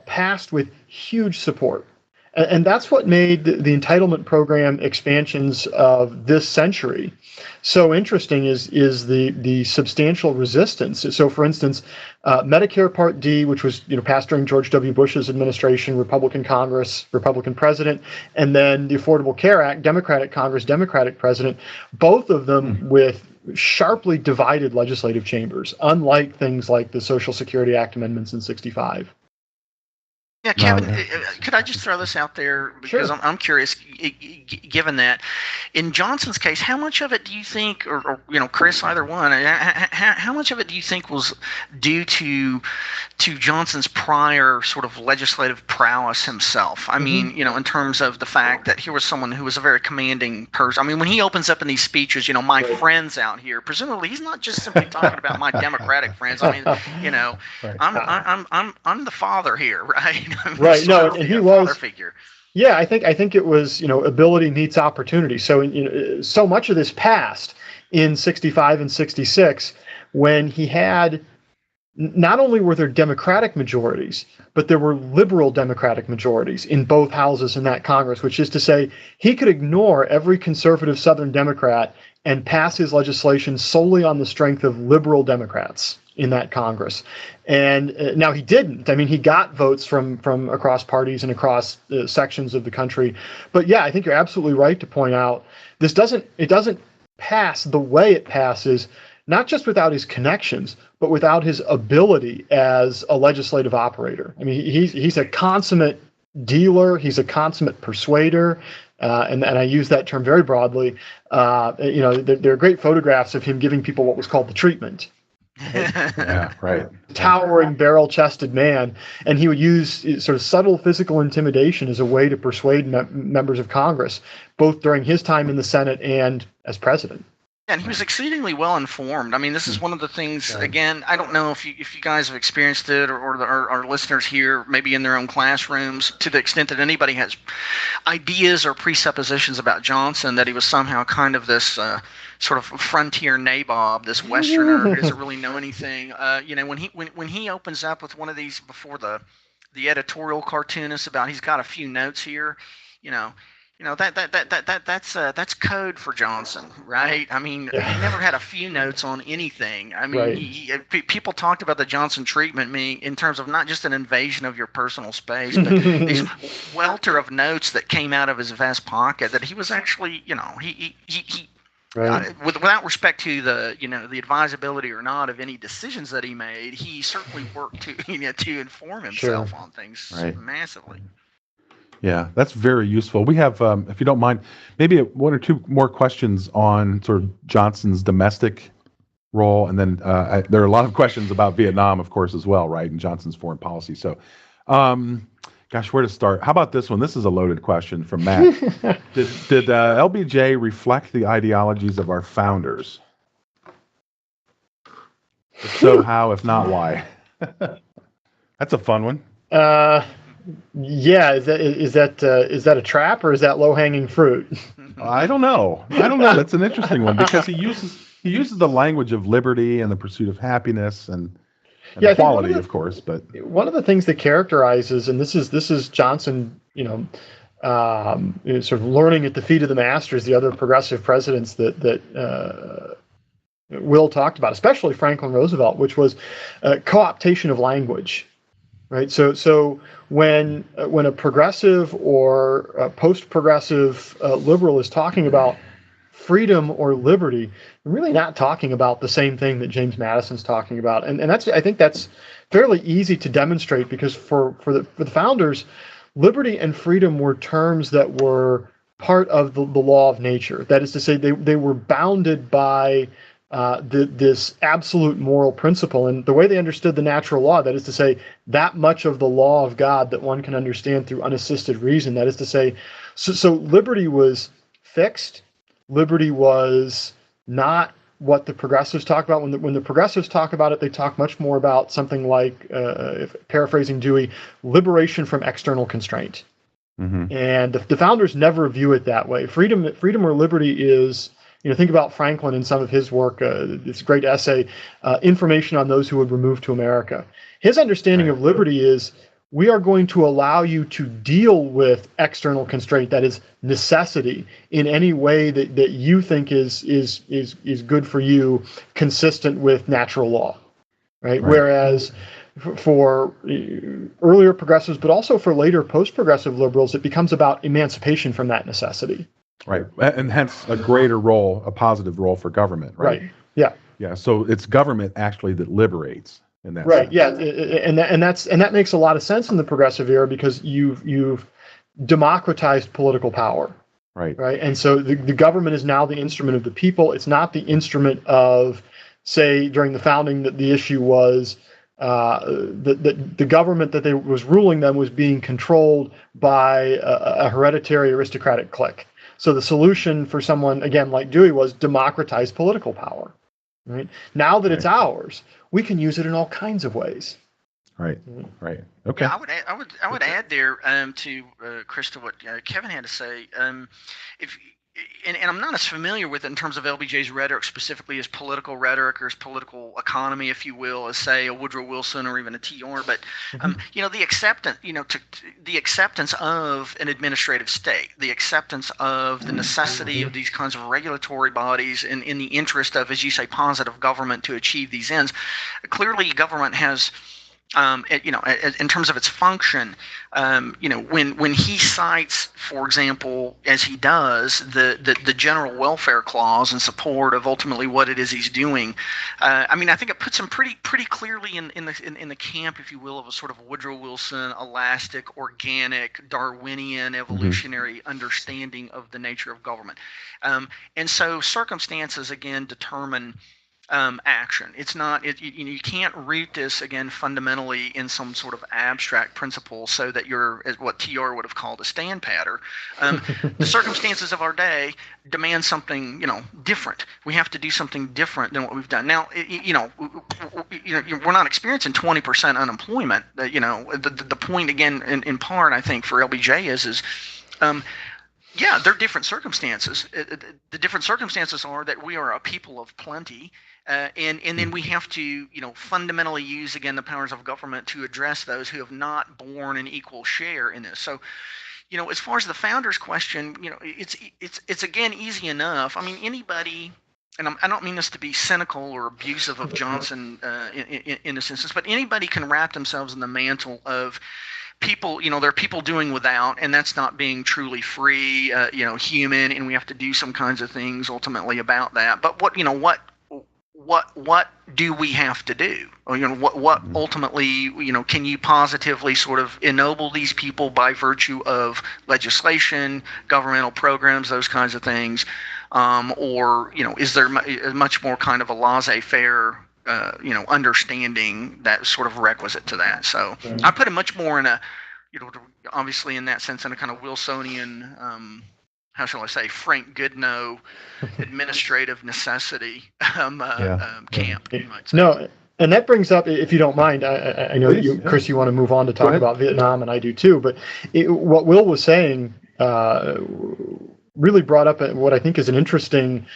passed with huge support. And that's what made the entitlement program expansions of this century so interesting is the substantial resistance. So, for instance, Medicare Part D, which was passed during George W. Bush's administration, Republican Congress, Republican president, and then the Affordable Care Act, Democratic Congress, Democratic president, both of them with sharply divided legislative chambers, unlike things like the Social Security Act amendments in '65. Yeah, Kevin, could I just throw this out there because Sure. I'm curious, given that in Johnson's case, how much of it do you think, or Chris, either one, how much of it do you think was due to Johnson's prior sort of legislative prowess himself? I mean, in terms of the fact that he was someone who was a very commanding person. I mean, when he opens up in these speeches, my friends out here, presumably he's not just simply talking about my Democratic friends. I mean, I'm the father here, right? Right. No, and he was. Figure. Yeah, I think it was ability meets opportunity. So so much of this passed in '65 and '66 when he had not only were there Democratic majorities, but there were liberal Democratic majorities in both houses in that Congress, which is to say he could ignore every conservative Southern Democrat and pass his legislation solely on the strength of liberal Democrats in that Congress. And now he didn't. I mean, he got votes from across parties and across sections of the country. But yeah, I think you're absolutely right to point out it doesn't pass the way it passes, not just without his connections, but without his ability as a legislative operator. I mean, he's a consummate dealer. He's a consummate persuader. And I use that term very broadly. There are great photographs of him giving people what was called the treatment. Yeah, right. Towering, barrel-chested man, and he would use sort of subtle physical intimidation as a way to persuade members of Congress, both during his time in the Senate and as president. And he was exceedingly well informed. I mean, this is one of the things. Again, I don't know if you guys have experienced it, or our listeners here, maybe in their own classrooms, to the extent that anybody has ideas or presuppositions about Johnson, that he was somehow kind of this sort of frontier nabob, this Westerner who doesn't really know anything. When he opens up with one of these before the editorial cartoonist about he's got a few notes here, that's code for Johnson, right? I mean, he never had a few notes on anything. I mean, people talked about the Johnson treatment meaning in terms of not just an invasion of your personal space, but these welter of notes that came out of his vest pocket that he was actually, without respect to the advisability or not of any decisions that he made, he certainly worked to inform himself on things massively. Yeah, that's very useful. We have, if you don't mind, maybe one or two more questions on sort of Johnson's domestic role, and then there are a lot of questions about Vietnam, of course, as well, right, and Johnson's foreign policy. So, gosh, where to start? How about this one? This is a loaded question from Matt. Did LBJ reflect the ideologies of our founders? If so, how? If not, why? That's a fun one. Yeah, is that a trap, or is that low hanging fruit? I don't know. That's an interesting one, because he uses the language of liberty and the pursuit of happiness and equality, of course. But one of the things that characterizes, and this is Johnson, sort of learning at the feet of the masters, the other progressive presidents that Will talked about, especially Franklin Roosevelt, which was co-optation of language. Right. So when a progressive or a post-progressive liberal is talking about freedom or liberty, they're really not talking about the same thing that James Madison's talking about. And I think that's fairly easy to demonstrate, because for the founders, liberty and freedom were terms that were part of the law of nature. That is to say, they were bounded by this absolute moral principle, and the way they understood the natural law, that is to say, that much of the law of God that one can understand through unassisted reason. That is to say, so liberty was fixed. Liberty was not what the progressives talk about. When the progressives talk about it, they talk much more about something like, paraphrasing Dewey, liberation from external constraint. Mm-hmm. And the founders never view it that way. Freedom or liberty is, think about Franklin and some of his work, this great essay, Information on Those Who Would Remove to America. His understanding of liberty is, we are going to allow you to deal with external constraint, that is necessity, in any way that you think is good for you, consistent with natural law, right? Whereas for earlier progressives, but also for later post-progressive liberals, it becomes about emancipation from that necessity. Right, and hence a greater role, a positive role for government, right? Right. Yeah. Yeah. So it's government actually that liberates in that right. sense. Yeah, and that makes a lot of sense in the progressive era, because you've democratized political power. Right. Right. And so the government is now the instrument of the people. It's not the instrument of, say, during the founding, that the issue was the government that was ruling them was being controlled by a hereditary aristocratic clique. So the solution for someone, again, like Dewey, was democratize political power. Right. Now that it's ours, we can use it in all kinds of ways. Right. Right. Okay. Yeah, I would add there to Chris, to what Kevin had to say. And I'm not as familiar with it in terms of LBJ's rhetoric, specifically his political rhetoric or his political economy, if you will, as, say, a Woodrow Wilson or even a TR. But the acceptance of an administrative state, the acceptance of the necessity of these kinds of regulatory bodies in the interest of, as you say, positive government to achieve these ends. Clearly, government has, in terms of its function, when he cites, for example, as he does, the general welfare clause in support of ultimately what it is he's doing, I think it puts him pretty clearly in the camp, if you will, of a sort of Woodrow Wilson, elastic, organic, Darwinian, evolutionary understanding of the nature of government, and so circumstances again determine action. It's not. You can't root this again fundamentally in some sort of abstract principle, so that you're, as what TR would have called a stand patter. The circumstances of our day demand something, different. We have to do something different than what we've done. Now, we're not experiencing 20% unemployment. The point again, in part, I think for LBJ is. Yeah, they're different circumstances. The different circumstances are that we are a people of plenty, and then we have to, fundamentally use again the powers of government to address those who have not borne an equal share in this. So, as far as the founders' question, it's again easy enough. I mean, anybody. And I don't mean this to be cynical or abusive of Johnson in this instance, but anybody can wrap themselves in the mantle of people, there are people doing without, and that's not being truly free, human, and we have to do some kinds of things ultimately about that. But what do we have to do? Or, what ultimately, can you positively sort of ennoble these people by virtue of legislation, governmental programs, those kinds of things? Or, is there much more kind of a laissez-faire understanding that's sort of requisite to that? So I put it much more in a, obviously in that sense, in a kind of Wilsonian, how shall I say, Frank Goodnow administrative necessity camp. You might say. No, and that brings up, if you don't mind, I know that you, Chris, you want to move on to talk about Vietnam, and I do too, but what Will was saying really brought up what I think is an interesting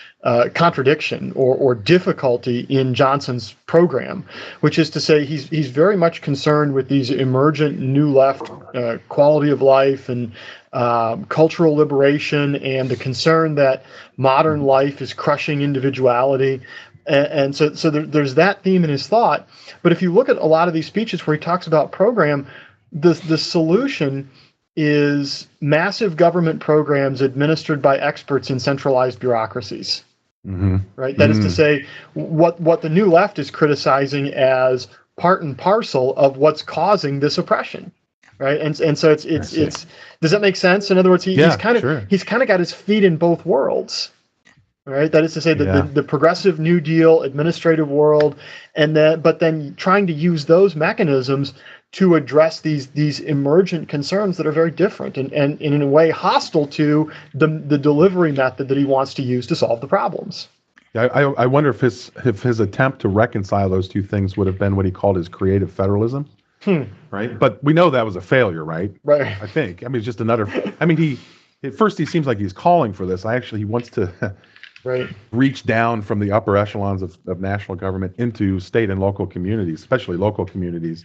contradiction or difficulty in Johnson's program, which is to say he's very much concerned with these emergent new left quality of life and cultural liberation, and the concern that modern life is crushing individuality. And so there's that theme in his thought. But if you look at a lot of these speeches where he talks about program, the solution is massive government programs administered by experts in centralized bureaucracies. Right? That is to say, what the new left is criticizing as part and parcel of what's causing this oppression. Right? And so it's does that make sense? In other words, he's kind of got his feet in both worlds. Right? That is to say, the progressive New Deal administrative world, but then trying to use those mechanisms to address these emergent concerns that are very different and in a way hostile to the delivery method that he wants to use to solve the problems. Yeah, I wonder if his attempt to reconcile those two things would have been what he called his creative federalism. Right? But we know that was a failure, right? Right. I think. I mean, it's just another. I mean, at first he seems like he's calling for this. He wants to reach down from the upper echelons of national government into state and local communities, especially local communities,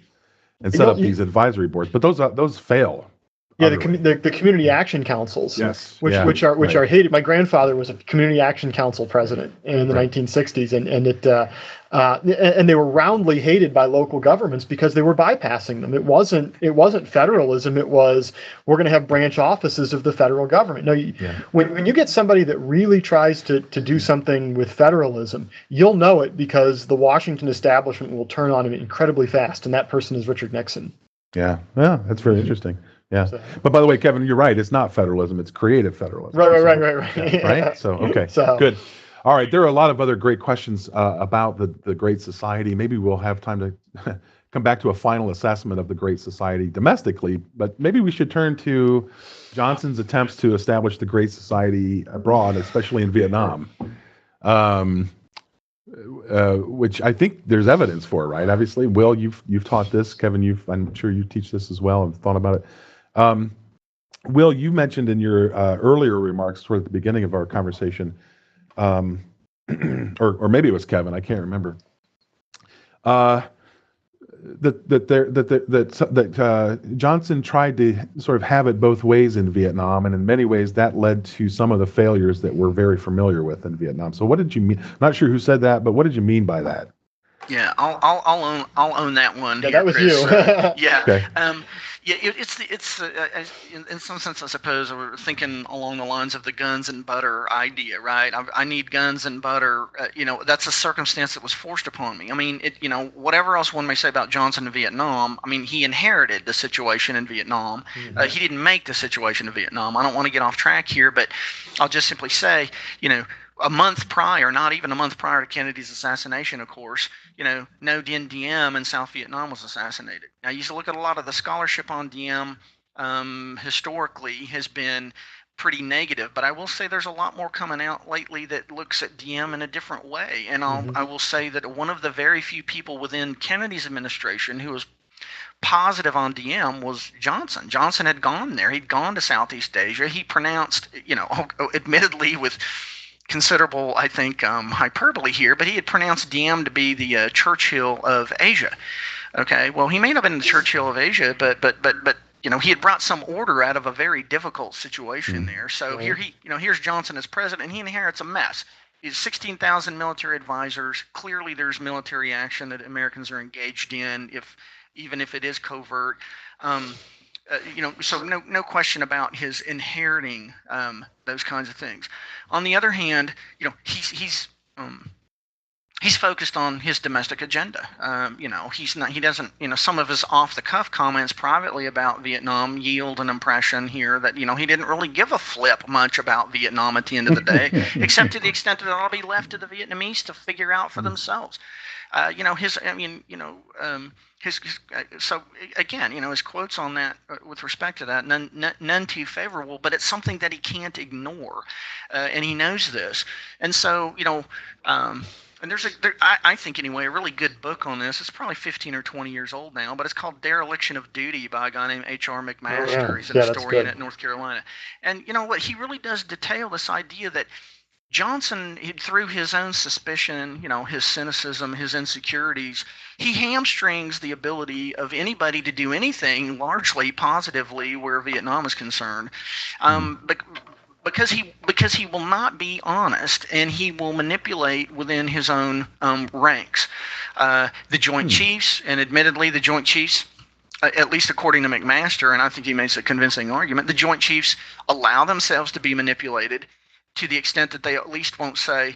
and set up these advisory boards. But those fail. Yeah, the community action councils, which are hated. My grandfather was a community action council president in the 1960s, and they were roundly hated by local governments because they were bypassing them. It wasn't federalism. It was, we're going to have branch offices of the federal government. No, when you get somebody that really tries to do something with federalism, you'll know it because the Washington establishment will turn on him incredibly fast, and that person is Richard Nixon. Yeah, that's very interesting. Yeah, but by the way, Kevin, you're right. It's not federalism; it's creative federalism. Right. Yeah, right. So okay, good. All right, there are a lot of other great questions about the Great Society. Maybe we'll have time to come back to a final assessment of the Great Society domestically, but maybe we should turn to Johnson's attempts to establish the Great Society abroad, especially in Vietnam, which I think there's evidence for, right? Obviously, Will, you've taught this. Kevin, I'm sure you teach this as well and thought about it. Will, you mentioned in your earlier remarks toward the beginning of our conversation, or maybe it was Kevin, I can't remember, that Johnson tried to sort of have it both ways in Vietnam, and in many ways that led to some of the failures that we're very familiar with in Vietnam. So what did you mean? I'm not sure who said that, but what did you mean by that? Yeah, I'll own that one. Yeah, here, that was Chris. you. Yeah. Okay. It's in some sense, I suppose, we're thinking along the lines of the guns and butter idea, right? I need guns and butter. That's a circumstance that was forced upon me. I mean, whatever else one may say about Johnson in Vietnam, I mean, he inherited the situation in Vietnam. He didn't make the situation in Vietnam. I don't want to get off track here, but I'll just simply say, a month prior, not even a month prior to Kennedy's assassination, of course, No Dien Diem in South Vietnam was assassinated. Now, you look at a lot of the scholarship on Diem historically has been pretty negative, but I will say there's a lot more coming out lately that looks at Diem in a different way. And I will say that one of the very few people within Kennedy's administration who was positive on Diem was Johnson. Johnson had gone there. He'd gone to Southeast Asia. He pronounced, admittedly with considerable, I think, hyperbole here, but he had pronounced Diem to be the Churchill of Asia. Okay, well, he may not have been the Churchill of Asia, but he had brought some order out of a very difficult situation there. So here's Johnson as president, and he inherits a mess. He's 16,000 military advisors. Clearly, there's military action that Americans are engaged in, even if it is covert. So no question about his inheriting those kinds of things. On the other hand, he's focused on his domestic agenda. He doesn't, some of his off-the-cuff comments privately about Vietnam yield an impression here that, he didn't really give a flip much about Vietnam at the end of the day, except to the extent that it'll be left to the Vietnamese to figure out for themselves. So again, his quotes on that, with respect to that, none too favorable, but it's something that he can't ignore, and he knows this. And so, and I think anyway, a really good book on this. It's probably 15 or 20 years old now, but it's called Dereliction of Duty by a guy named H.R. McMaster. He's an historian at North Carolina. And you know what? He really does detail this idea that Johnson, through his own suspicion, his cynicism, his insecurities, he hamstrings the ability of anybody to do anything largely positively where Vietnam is concerned. Because he will not be honest, and he will manipulate within his own ranks. The Joint Chiefs, and admittedly the Joint Chiefs, at least according to McMaster, and I think he makes a convincing argument, the Joint Chiefs allow themselves to be manipulated to the extent that they at least won't say,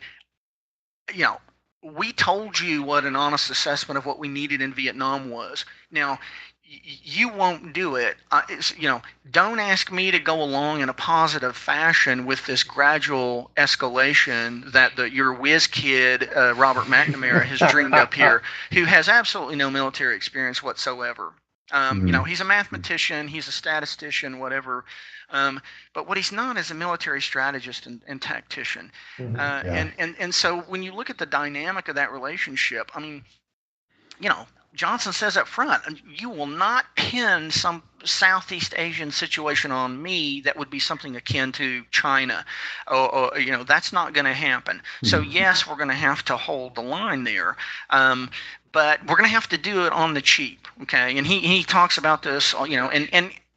we told you what an honest assessment of what we needed in Vietnam was. Now, you won't do it. Don't ask me to go along in a positive fashion with this gradual escalation that your whiz kid, Robert McNamara, has dreamed up here, who has absolutely no military experience whatsoever. He's a mathematician, he's a statistician, whatever. But what he's not is a military strategist and tactician. And so when you look at the dynamic of that relationship, Johnson says up front, you will not pin some Southeast Asian situation on me that would be something akin to China. Or that's not going to happen. So yes, we're going to have to hold the line there. But we're going to have to do it on the cheap. Okay. And he talks about this,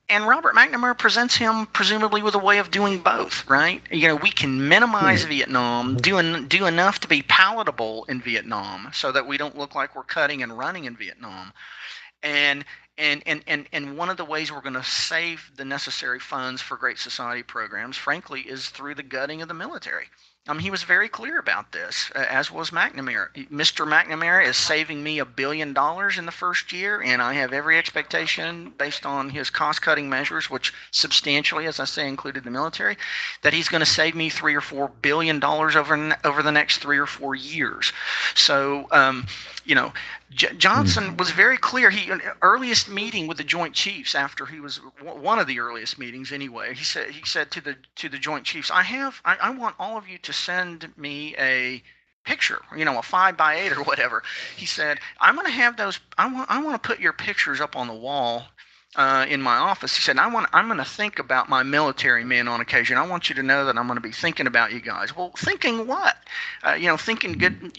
and Robert McNamara presents him presumably with a way of doing both, right? We can minimize Vietnam, do enough to be palatable in Vietnam so that we don't look like we're cutting and running in Vietnam. And one of the ways we're going to save the necessary funds for Great Society programs, frankly, is through the gutting of the military. He was very clear about this, as was McNamara. Mr. McNamara is saving me $1 billion in the first year, and I have every expectation, based on his cost-cutting measures, which substantially, as I say, included the military, that he's going to save me $3 or $4 billion over the next 3 or 4 years. So, Johnson was very clear. Earliest meeting with the Joint Chiefs, after he was one of the earliest meetings anyway, he said to the Joint Chiefs, I want all of you to send me a picture, a 5x8 or whatever. He said, I'm going to have those. I want to put your pictures up on the wall in my office. He said, I'm going to think about my military men on occasion. I want you to know that I'm going to be thinking about you guys. Well, thinking what? Thinking good.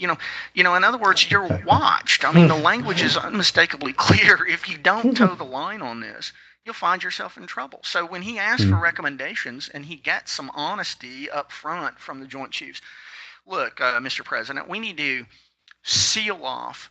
In other words, you're watched. The language is unmistakably clear. If you don't toe the line on this, you'll find yourself in trouble. So when he asks for recommendations and he gets some honesty up front from the Joint Chiefs, look, Mr. President, we need to seal off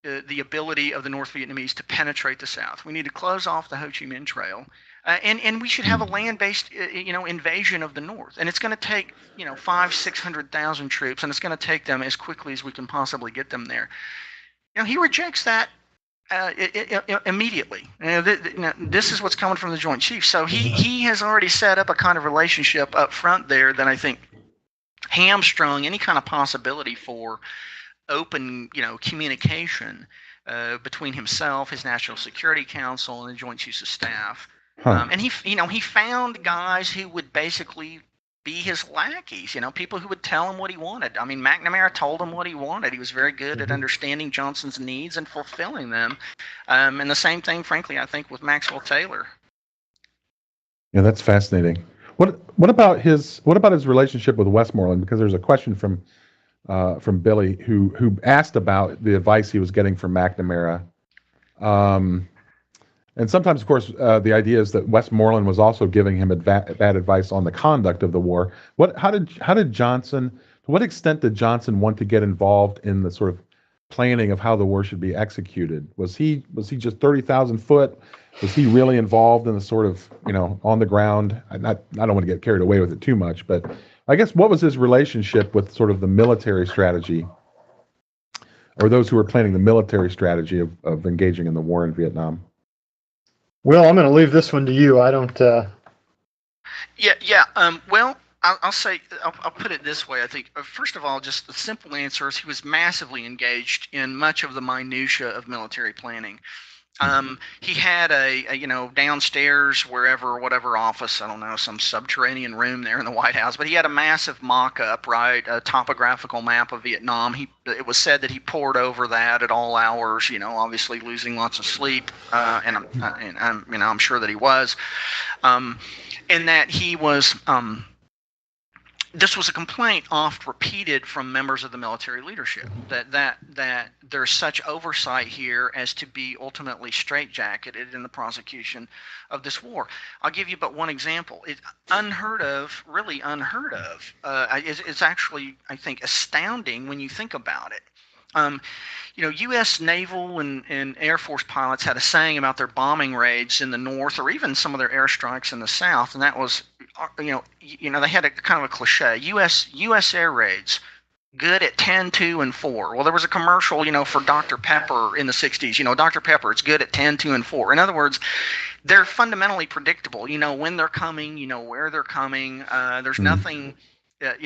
the ability of the North Vietnamese to penetrate the South. We need to close off the Ho Chi Minh Trail, and we should have a land-based, invasion of the North. And it's going to take, 500,000-600,000 troops, and it's going to take them as quickly as we can possibly get them there. He rejects that immediately. This is what's coming from the Joint Chiefs. So he has already set up a kind of relationship up front there that I think hamstrung any kind of possibility for open, communication between himself, his National Security Council, and the Joint Chiefs of Staff. And he found guys who would basically be his lackeys, people who would tell him what he wanted. I mean, McNamara told him what he wanted. He was very good at understanding Johnson's needs and fulfilling them. And the same thing, frankly, I think with Maxwell Taylor. Yeah, that's fascinating. What about his relationship with Westmoreland? Because there's a question from Billy who asked about the advice he was getting from McNamara. And sometimes, of course, the idea is that Westmoreland was also giving him bad advice on the conduct of the war. How did Johnson? To what extent did Johnson want to get involved in the sort of planning of how the war should be executed? Was he just 30,000 foot? Was he really involved in the sort of on the ground? I don't want to get carried away with it too much, but I guess what was his relationship with sort of the military strategy, or those who were planning the military strategy of engaging in the war in Vietnam? Will, I'm going to leave this one to you. I don't. Well, I'll say I'll put it this way. I think first of all, just the simple answer is he was massively engaged in much of the minutia of military planning. He had a downstairs, whatever office, I don't know, some subterranean room there in the White House, but he had a massive mock-up, right, a topographical map of Vietnam. It was said that he pored over that at all hours, obviously losing lots of sleep, and I'm sure that he was, and that he was. This was a complaint oft repeated from members of the military leadership that there's such oversight here as to be ultimately straitjacketed in the prosecution of this war. I'll give you but one example. It's really unheard of. It's actually, I think, astounding when you think about it. U.S. naval and Air Force pilots had a saying about their bombing raids in the north, or even some of their airstrikes in the south, and that was, they had a kind of a cliche. U.S. air raids, good at 10, 2, and 4. Well, there was a commercial, for Dr. Pepper in the 60s. Dr. Pepper, it's good at 10, 2, and 4. In other words, they're fundamentally predictable. When they're coming, where they're coming. There's nothing. That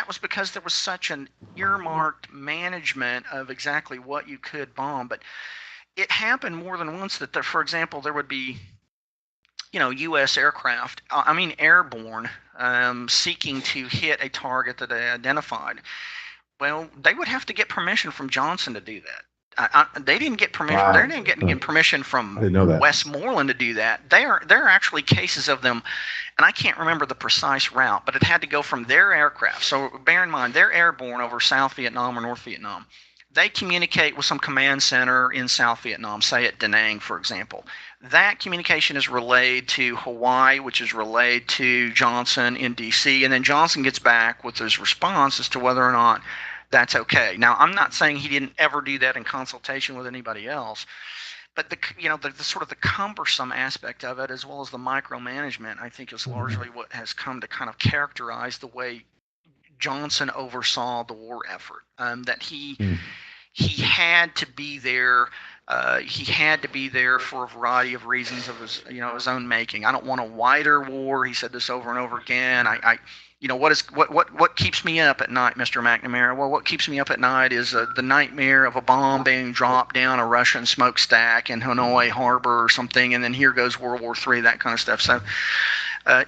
was because there was such an earmarked management of exactly what you could bomb. But it happened more than once that, for example, there would be, U.S. aircraft, airborne, seeking to hit a target that they identified. Well, they would have to get permission from Johnson to do that. They didn't get permission. Wow. They didn't get permission from Westmoreland to do that. There are actually cases of them, and I can't remember the precise route, but it had to go from their aircraft. So bear in mind, they're airborne over South Vietnam or North Vietnam. They communicate with some command center in South Vietnam, say at Da Nang, for example. That communication is relayed to Hawaii, which is relayed to Johnson in D.C., and then Johnson gets back with his response as to whether or not that's okay. Now, I'm not saying he didn't ever do that in consultation with anybody else, but the sort of the cumbersome aspect of it, as well as the micromanagement, I think is largely what has come to kind of characterize the way Johnson oversaw the war effort. That he had to be there. He had to be there for a variety of reasons of his own making. I don't want a wider war. He said this over and over again. What keeps me up at night, Mr. McNamara? Well, what keeps me up at night is the nightmare of a bomb being dropped down a Russian smokestack in Hanoi Harbor or something, and then here goes World War III, that kind of stuff. So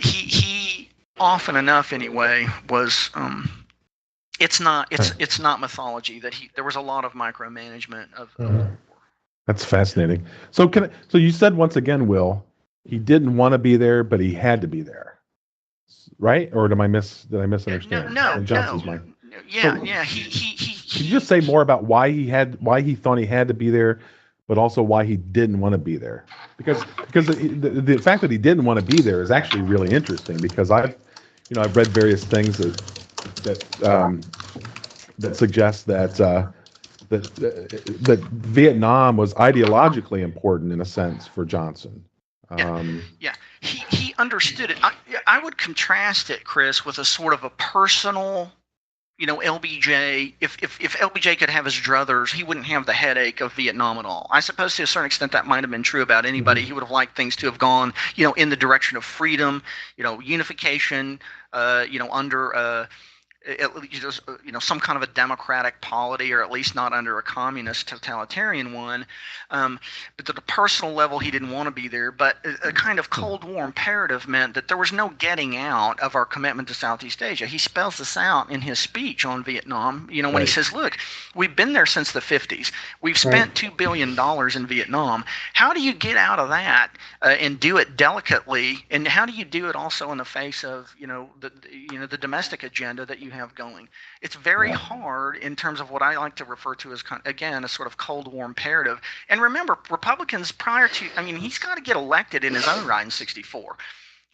he often enough anyway was. It's not mythology that there was a lot of micromanagement of the war. That's fascinating. So you said once again, Will, he didn't want to be there, but he had to be there, right? Or did I misunderstand? No. Yeah. Could you just say more about why he thought he had to be there, but also why he didn't want to be there? Because the fact that he didn't want to be there is actually really interesting. Because I've read various things that suggest that Vietnam was ideologically important in a sense for Johnson. He understood it. I would contrast it, Chris, with a sort of a personal LBJ, if LBJ could have his druthers, he wouldn't have the headache of Vietnam at all. I suppose to a certain extent that might have been true about anybody. He would have liked things to have gone, in the direction of freedom, unification, under some kind of a democratic polity, or at least not under a communist totalitarian one. But at the personal level, he didn't want to be there. But a kind of Cold War imperative meant that there was no getting out of our commitment to Southeast Asia. He spells this out in his speech on Vietnam, when he says, look, we've been there since the 50s. We've spent $2 billion in Vietnam. How do you get out of that and do it delicately? And how do you do it also in the face of, the domestic agenda that you have going? It's very hard in terms of what I like to refer to as, again, a sort of Cold War imperative. And remember, Republicans prior to, he's got to get elected in his own right in 64.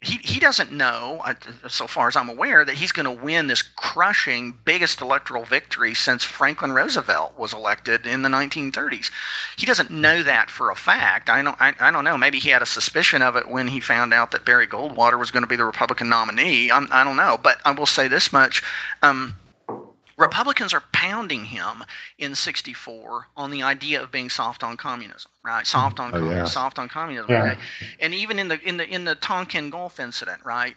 He doesn't know, so far as I'm aware, that he's going to win this crushing, biggest electoral victory since Franklin Roosevelt was elected in the 1930s. He doesn't know that for a fact. I don't know. Maybe he had a suspicion of it when he found out that Barry Goldwater was going to be the Republican nominee. I don't know. But I will say this much. Republicans are pounding him in 64 on the idea of being soft on communism, right? Soft on communism, soft on communism. Yeah. Right? And even in the Tonkin Gulf incident, right?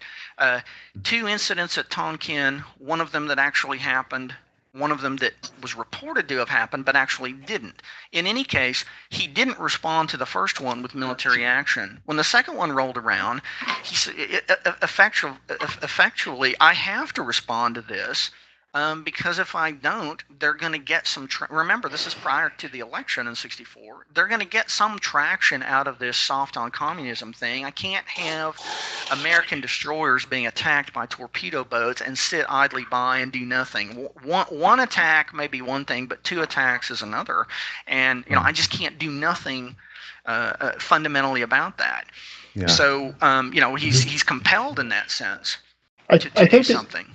2 incidents at Tonkin, one of them that actually happened, one of them that was reported to have happened but actually didn't. In any case, he didn't respond to the first one with military action. When the second one rolled around, he said, effectually, I have to respond to this. Because if I don't, they're going to get some remember, this is prior to the election in 64. They're going to get some traction out of this soft on communism thing. I can't have American destroyers being attacked by torpedo boats and sit idly by and do nothing. One attack may be one thing, but 2 attacks is another. And, I just can't do nothing fundamentally about that. Yeah. So, he's compelled in that sense to do something.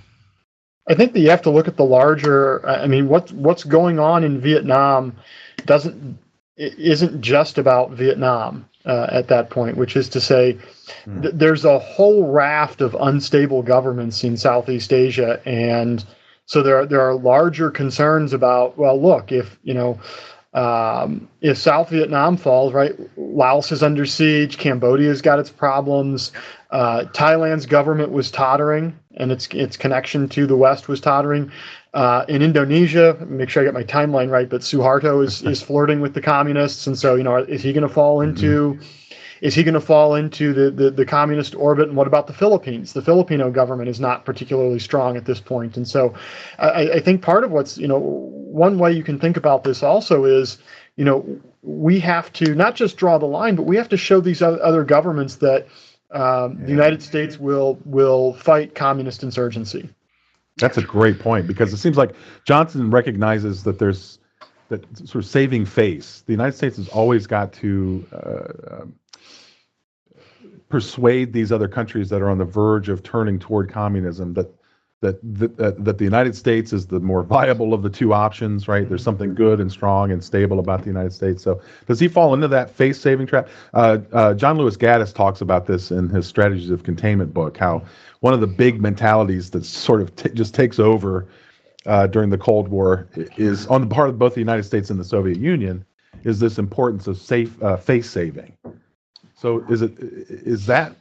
I think that you have to look at the larger. What's going on in Vietnam isn't just about Vietnam at that point, which is to say, there's a whole raft of unstable governments in Southeast Asia, and so there are larger concerns about. Well, look, if South Vietnam falls, right, Laos is under siege, Cambodia's got its problems, Thailand's government was tottering, and its connection to the West was tottering. In Indonesia, make sure I get my timeline right, but Suharto is flirting with the communists, and so is he going to fall into the communist orbit? And what about the Philippines? The Filipino government is not particularly strong at this point, and so I think part of what's one way you can think about this also is we have to not just draw the line, but we have to show these other governments that the United States will fight communist insurgency. That's a great point, because it seems like Johnson recognizes that there's that sort of saving face. The United States has always got to persuade these other countries that are on the verge of turning toward communism that the United States is the more viable of the 2 options, right? There's something good and strong and stable about the United States. So does he fall into that face-saving trap? John Lewis Gaddis talks about this in his Strategies of Containment book, how one of the big mentalities that sort of just takes over during the Cold War is, on the part of both the United States and the Soviet Union, is this importance of face-saving. So is that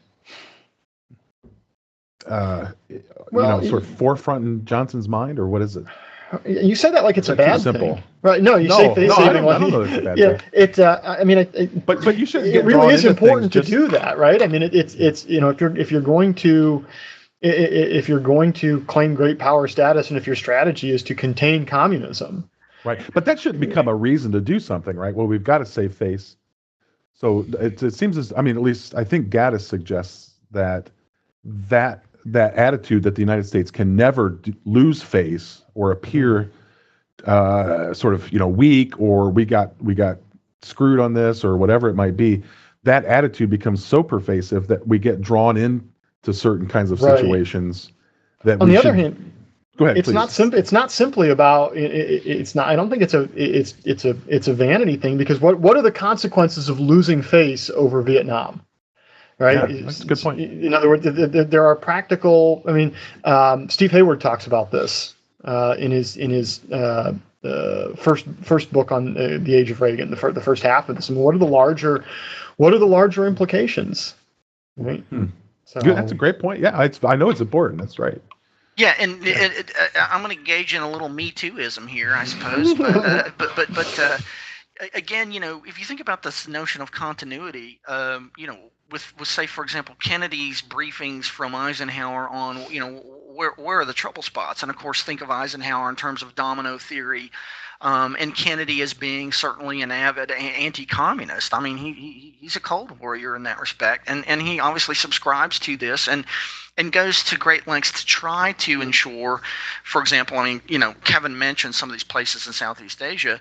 sort of forefront in Johnson's mind, or what is it? You say that like it's a bad thing, right? No, you say face-saving. I don't know it's a bad thing. But you shouldn't. It really is important to do that, right? It's if you're going to claim great power status, and if your strategy is to contain communism, right? But that shouldn't become a reason to do something, right? Well, we've got to save face. So it seems at least I think Gaddis suggests that attitude that the United States can never lose face or appear sort of weak, or we got screwed on this, or whatever it might be, that attitude becomes so pervasive that we get drawn into certain kinds of situations. That on the other hand, go ahead. It's not simple. It's not simply about. It's not. I don't think it's a vanity thing, because what are the consequences of losing face over Vietnam? Right. Yeah, that's a good point. In other words, there are practical. Steve Hayward talks about this in his first book on the age of Reagan, the first half of this. And what are the larger implications? Right. So that's a great point. Yeah, I know it's important. That's right. Yeah, and I'm going to engage in a little Me Too-ism here, I suppose. But again, if you think about this notion of continuity, with say, for example, Kennedy's briefings from Eisenhower on, where are the trouble spots? And of course, think of Eisenhower in terms of domino theory, and Kennedy as being certainly an avid anti-communist. I mean, he's a Cold Warrior in that respect, and he obviously subscribes to this and goes to great lengths to try to ensure, for example, Kevin mentioned some of these places in Southeast Asia.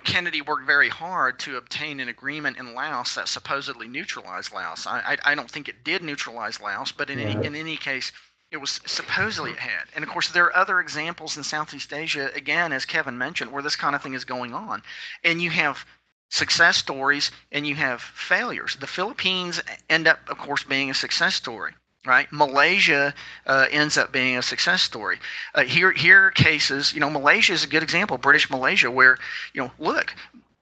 Kennedy worked very hard to obtain an agreement in Laos that supposedly neutralized Laos. I don't think it did neutralize Laos, but in any case, it was supposedly it had. And of course, there are other examples in Southeast Asia, again, as Kevin mentioned, where this kind of thing is going on. And you have success stories and you have failures. The Philippines end up, of course, being a success story. Right, Malaysia ends up being a success story. Here are cases. Malaysia is a good example. British Malaysia, where look,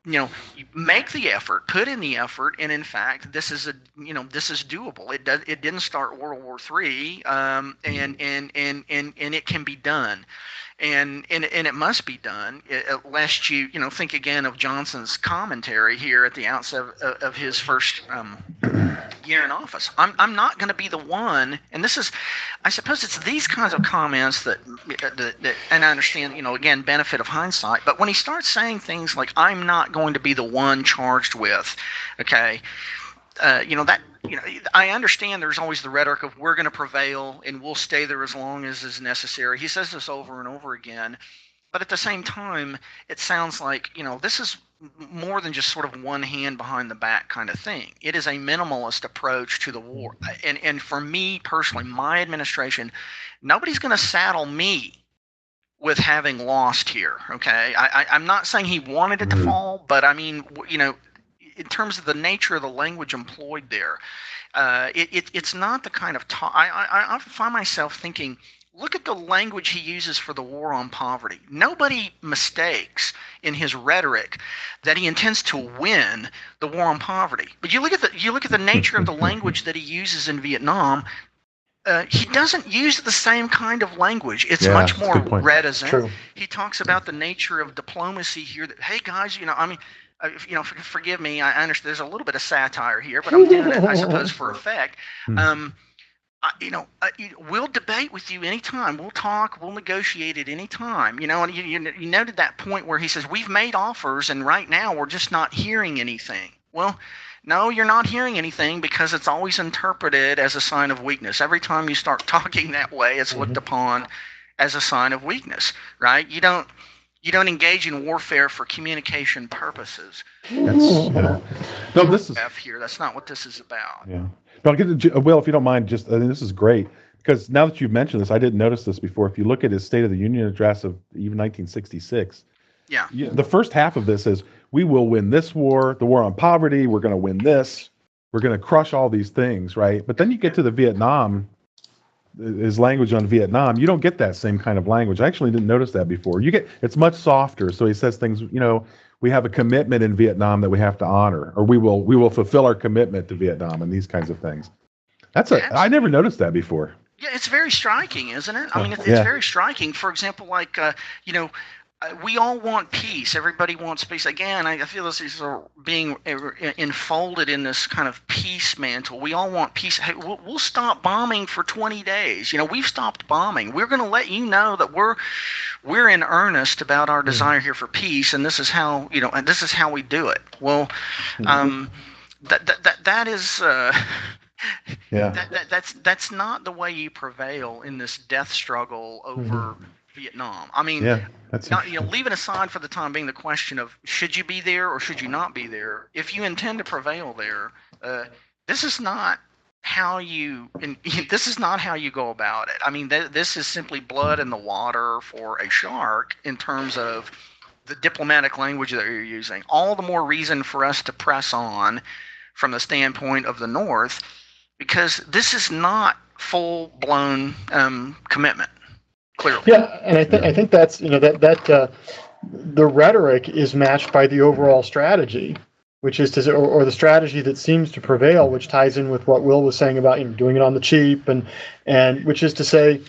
you make the effort, put in the effort, and in fact, this is doable. It didn't start World War III, and it can be done. And it must be done, lest you think again of Johnson's commentary here at the outset of his first year in office. I'm not going to be the one, and this is, I suppose it's these kinds of comments that and I understand, again, benefit of hindsight, but when he starts saying things like, I'm not going to be the one charged with, okay, I understand there's always the rhetoric of we're going to prevail and we'll stay there as long as is necessary. He says this over and over again. But at the same time, it sounds like, this is more than just sort of one hand behind the back kind of thing. It is a minimalist approach to the war. And for me personally, my administration, nobody's going to saddle me with having lost here, okay? I'm not saying he wanted it to fall, but I mean, in terms of the nature of the language employed there, it's not the kind of talk. I find myself thinking, look at the language he uses for the war on poverty. Nobody mistakes in his rhetoric that he intends to win the war on poverty. But you look at the nature of the language that he uses in Vietnam. He doesn't use the same kind of language. It's much more reticent. True. He talks about the nature of diplomacy here. That, hey guys, forgive me. I understand there's a little bit of satire here, but I'm doing it, I suppose, for effect. We'll debate with you anytime. We'll talk. We'll negotiate at any time. And you noted that point where he says we've made offers, and right now we're just not hearing anything. Well, no, you're not hearing anything because it's always interpreted as a sign of weakness. Every time you start talking that way, it's looked upon as a sign of weakness, right? You don't engage in warfare for communication purposes. No, this is here. That's not what this is about. Yeah. But I'll get to Will, if you don't mind. This is great because now that you've mentioned this, I didn't notice this before. If you look at his State of the Union address of even 1966, the first half of this is, we will win this war, the war on poverty. We're going to win this. We're going to crush all these things, right? But then you get to the Vietnam. His language on Vietnam, you don't get that same kind of language. I actually didn't notice that before. It's much softer. So he says things, we have a commitment in Vietnam that we have to honor, or we will fulfill our commitment to Vietnam, and these kinds of things. I never noticed that before. Yeah, it's very striking, isn't it? I mean, it's very striking. For example, like we all want peace. Everybody wants peace. Again, I feel this is being enfolded in this kind of peace mantle. We all want peace. Hey, we'll stop bombing for 20 days. We've stopped bombing. We're going to let you know that we're in earnest about our desire here for peace, and this is how and this is how we do it. Well, that is. That's not the way you prevail in this death struggle over Vietnam. I mean, leaving aside for the time being the question of should you be there or should you not be there. If you intend to prevail there, this is not how you go about it. I mean, this is simply blood in the water for a shark in terms of the diplomatic language that you're using. All the more reason for us to press on from the standpoint of the North, because this is not full-blown commitment. clearly. Yeah, and I think that's the rhetoric is matched by the overall strategy, which is to or the strategy that seems to prevail, which ties in with what Will was saying about doing it on the cheap, and which is to say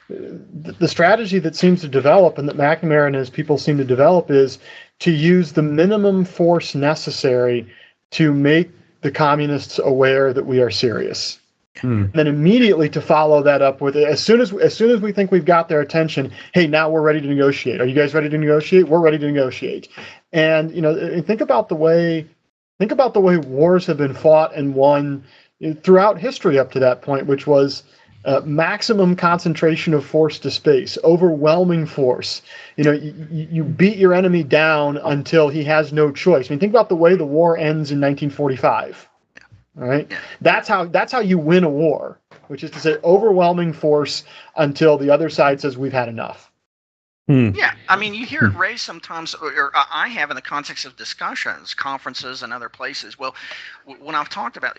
the strategy that seems to develop and that McNamara and his people seem to develop is to use the minimum force necessary to make the communists aware that we are serious. And then immediately to follow that up with as soon as we think we've got their attention, hey, now we're ready to negotiate. Are you guys ready to negotiate? We're ready to negotiate. And think about the way wars have been fought and won throughout history up to that point, which was maximum concentration of force to space, overwhelming force. You beat your enemy down until he has no choice. I mean, think about the way the war ends in 1945. All right, that's how you win a war, which is to say overwhelming force until the other side says we've had enough. Yeah, I mean, you hear it raised sometimes, or I have in the context of discussions, conferences, and other places. Well, when I've talked about,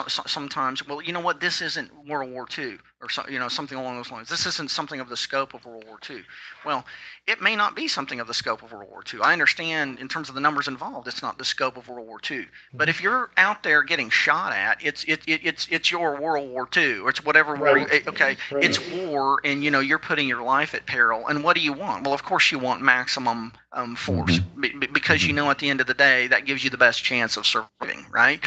sometimes, well, you know what, this isn't World War II, or something along those lines. This isn't something of the scope of World War II. Well, it may not be something of the scope of World War II. I understand in terms of the numbers involved, it's not the scope of World War II. But if you're out there getting shot at, it's your World War II, or it's whatever war. Right. Okay, right. It's war, and you're putting your life at peril. And what do you want? Well, of course you want maximum force, because at the end of the day that gives you the best chance of surviving, right?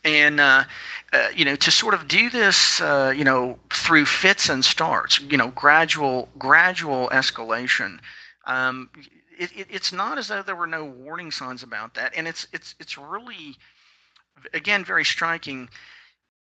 And to sort of do this, through fits and starts, gradual escalation. It's not as though there were no warning signs about that, and it's really, again, very striking.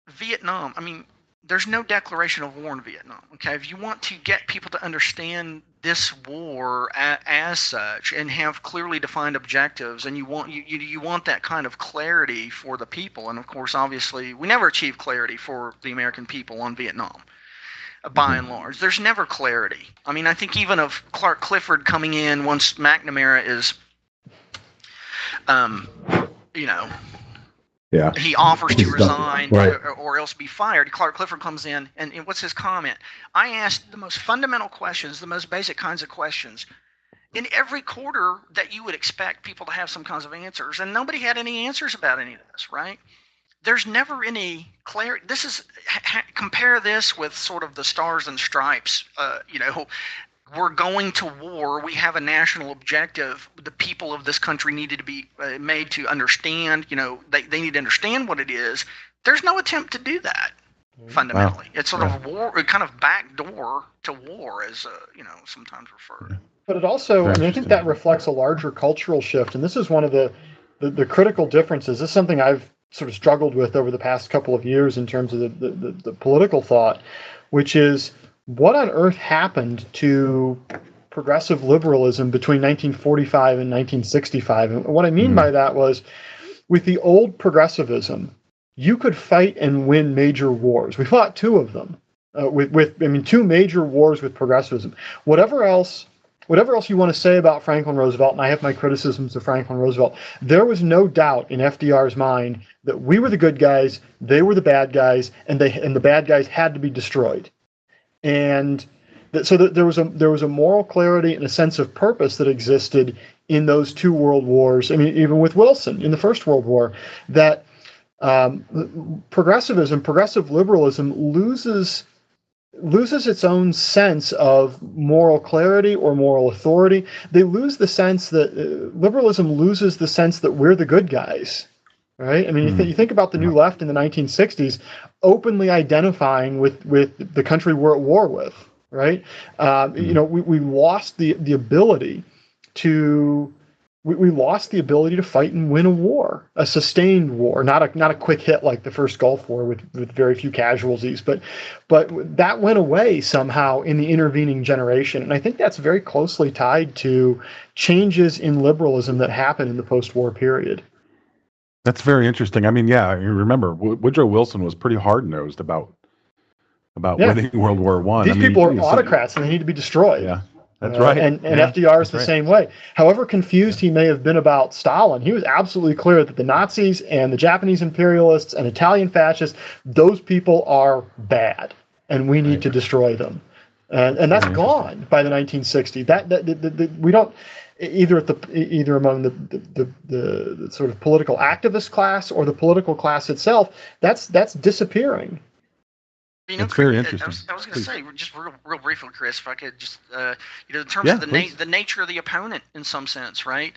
Vietnam. I mean, there's no declaration of war in Vietnam. Okay, if you want to get people to understand this war as such and have clearly defined objectives, and you want that kind of clarity for the people, and of course, obviously, we never achieved clarity for the American people on Vietnam. By and large, there's never clarity. I mean, I think even of Clark Clifford coming in once McNamara is, Yeah. he offers to resign, right, or else be fired. Clark Clifford comes in, and what's his comment? I asked the most fundamental questions, the most basic kinds of questions, in every quarter that you would expect people to have some kinds of answers, and nobody had any answers about any of this, right? There's never any clarity. This is compare this with sort of the Stars and Stripes, we're going to war. We have a national objective. The people of this country needed to be made to understand. They need to understand what it is. There's no attempt to do that. Fundamentally, it's sort of war, kind of backdoor to war, as sometimes referred. But it also, I think that reflects a larger cultural shift, and this is one of the critical differences. This is something I've sort of struggled with over the past couple of years in terms of the political thought, which is, what on earth happened to progressive liberalism between 1945 and 1965? And what I mean by that was, with the old progressivism, you could fight and win major wars. We fought two of them, two major wars with progressivism. Whatever else you want to say about Franklin Roosevelt, and I have my criticisms of Franklin Roosevelt, there was no doubt in FDR's mind that we were the good guys, they were the bad guys, and the bad guys had to be destroyed. And so there was a moral clarity and a sense of purpose that existed in those two world wars. I mean, even with Wilson in the First World War, that progressive liberalism loses its own sense of moral clarity or moral authority. They lose the sense that liberalism loses the sense that we're the good guys. Right? I mean, you think about the New Left in the 1960s, openly identifying with the country we're at war with. Right? We lost the ability to fight and win a war, a sustained war, not a quick hit like the first Gulf War with very few casualties, but that went away somehow in the intervening generation, and I think that's very closely tied to changes in liberalism that happened in the post-war period. That's very interesting. I mean, you remember Woodrow Wilson was pretty hard-nosed about winning World War I. These people are autocrats and they need to be destroyed. Yeah, that's right. And FDR is the same way. However confused he may have been about Stalin, he was absolutely clear that the Nazis and the Japanese imperialists and Italian fascists, those people are bad, and we need to destroy them. and that's gone by the 1960s. We don't either among the sort of political activist class or the political class itself. That's disappearing. It's very interesting. I was going to say, just real briefly, Chris, if I could just, in terms of the nature of the opponent in some sense, right?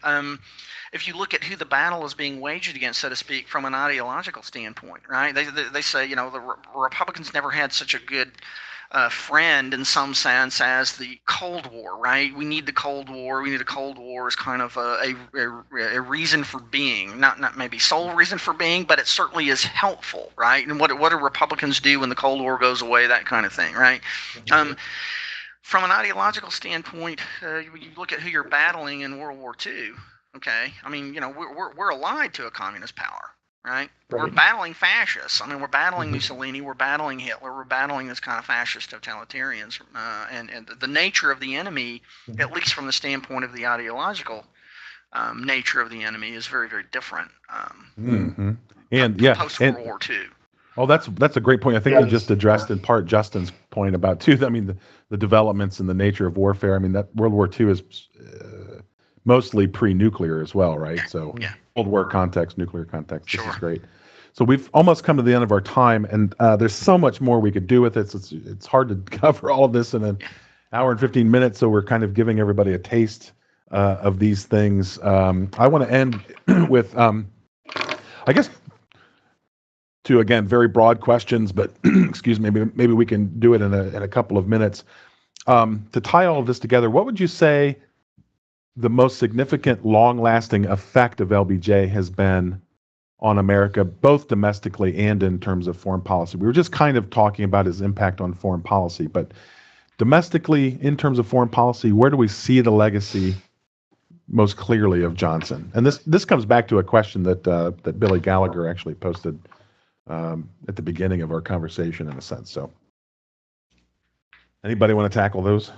If you look at who the battle is being waged against, so to speak, from an ideological standpoint, right? They say, the Republicans never had such a good friend in some sense as the Cold War, right? We need the Cold War. We need a Cold War as kind of a reason for being, not maybe sole reason for being, but it certainly is helpful, right? And what do Republicans do when the Cold War goes away? That kind of thing, right? Mm-hmm. From an ideological standpoint, you look at who you're battling in World War II. Okay, I mean, we're allied to a communist power. Right? We're battling fascists. I mean, we're battling Mussolini, we're battling Hitler, we're battling this kind of fascist totalitarians, and the nature of the enemy, at least from the standpoint of the ideological nature of the enemy, is very, very different. And post World War II. Oh, that's a great point. I think you just addressed in part Justin's point about too. I mean, the developments and the nature of warfare. I mean, that World War II is mostly pre-nuclear as well, right? So Cold War context, nuclear context. This is great. So we've almost come to the end of our time, and there's so much more we could do with it. It's hard to cover all of this in an hour and 15 minutes, so we're kind of giving everybody a taste of these things. I want to end with, I guess, two, again, very broad questions, but excuse me, maybe we can do it in a couple of minutes. To tie all of this together, what would you say the most significant, long-lasting effect of LBJ has been on America, both domestically and in terms of foreign policy? We were just kind of talking about his impact on foreign policy, but domestically, in terms of foreign policy, where do we see the legacy most clearly of Johnson? And this comes back to a question that Billy Gallagher actually posted at the beginning of our conversation, in a sense. So, anybody want to tackle those?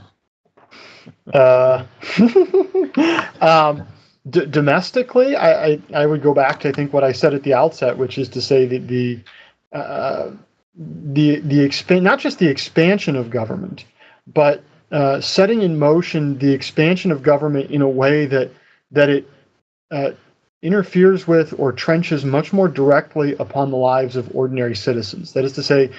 Domestically, I would go back to, I think, what I said at the outset, which is to say that not just the expansion of government, but setting in motion the expansion of government in a way that it interferes with or trenches much more directly upon the lives of ordinary citizens. That is to say,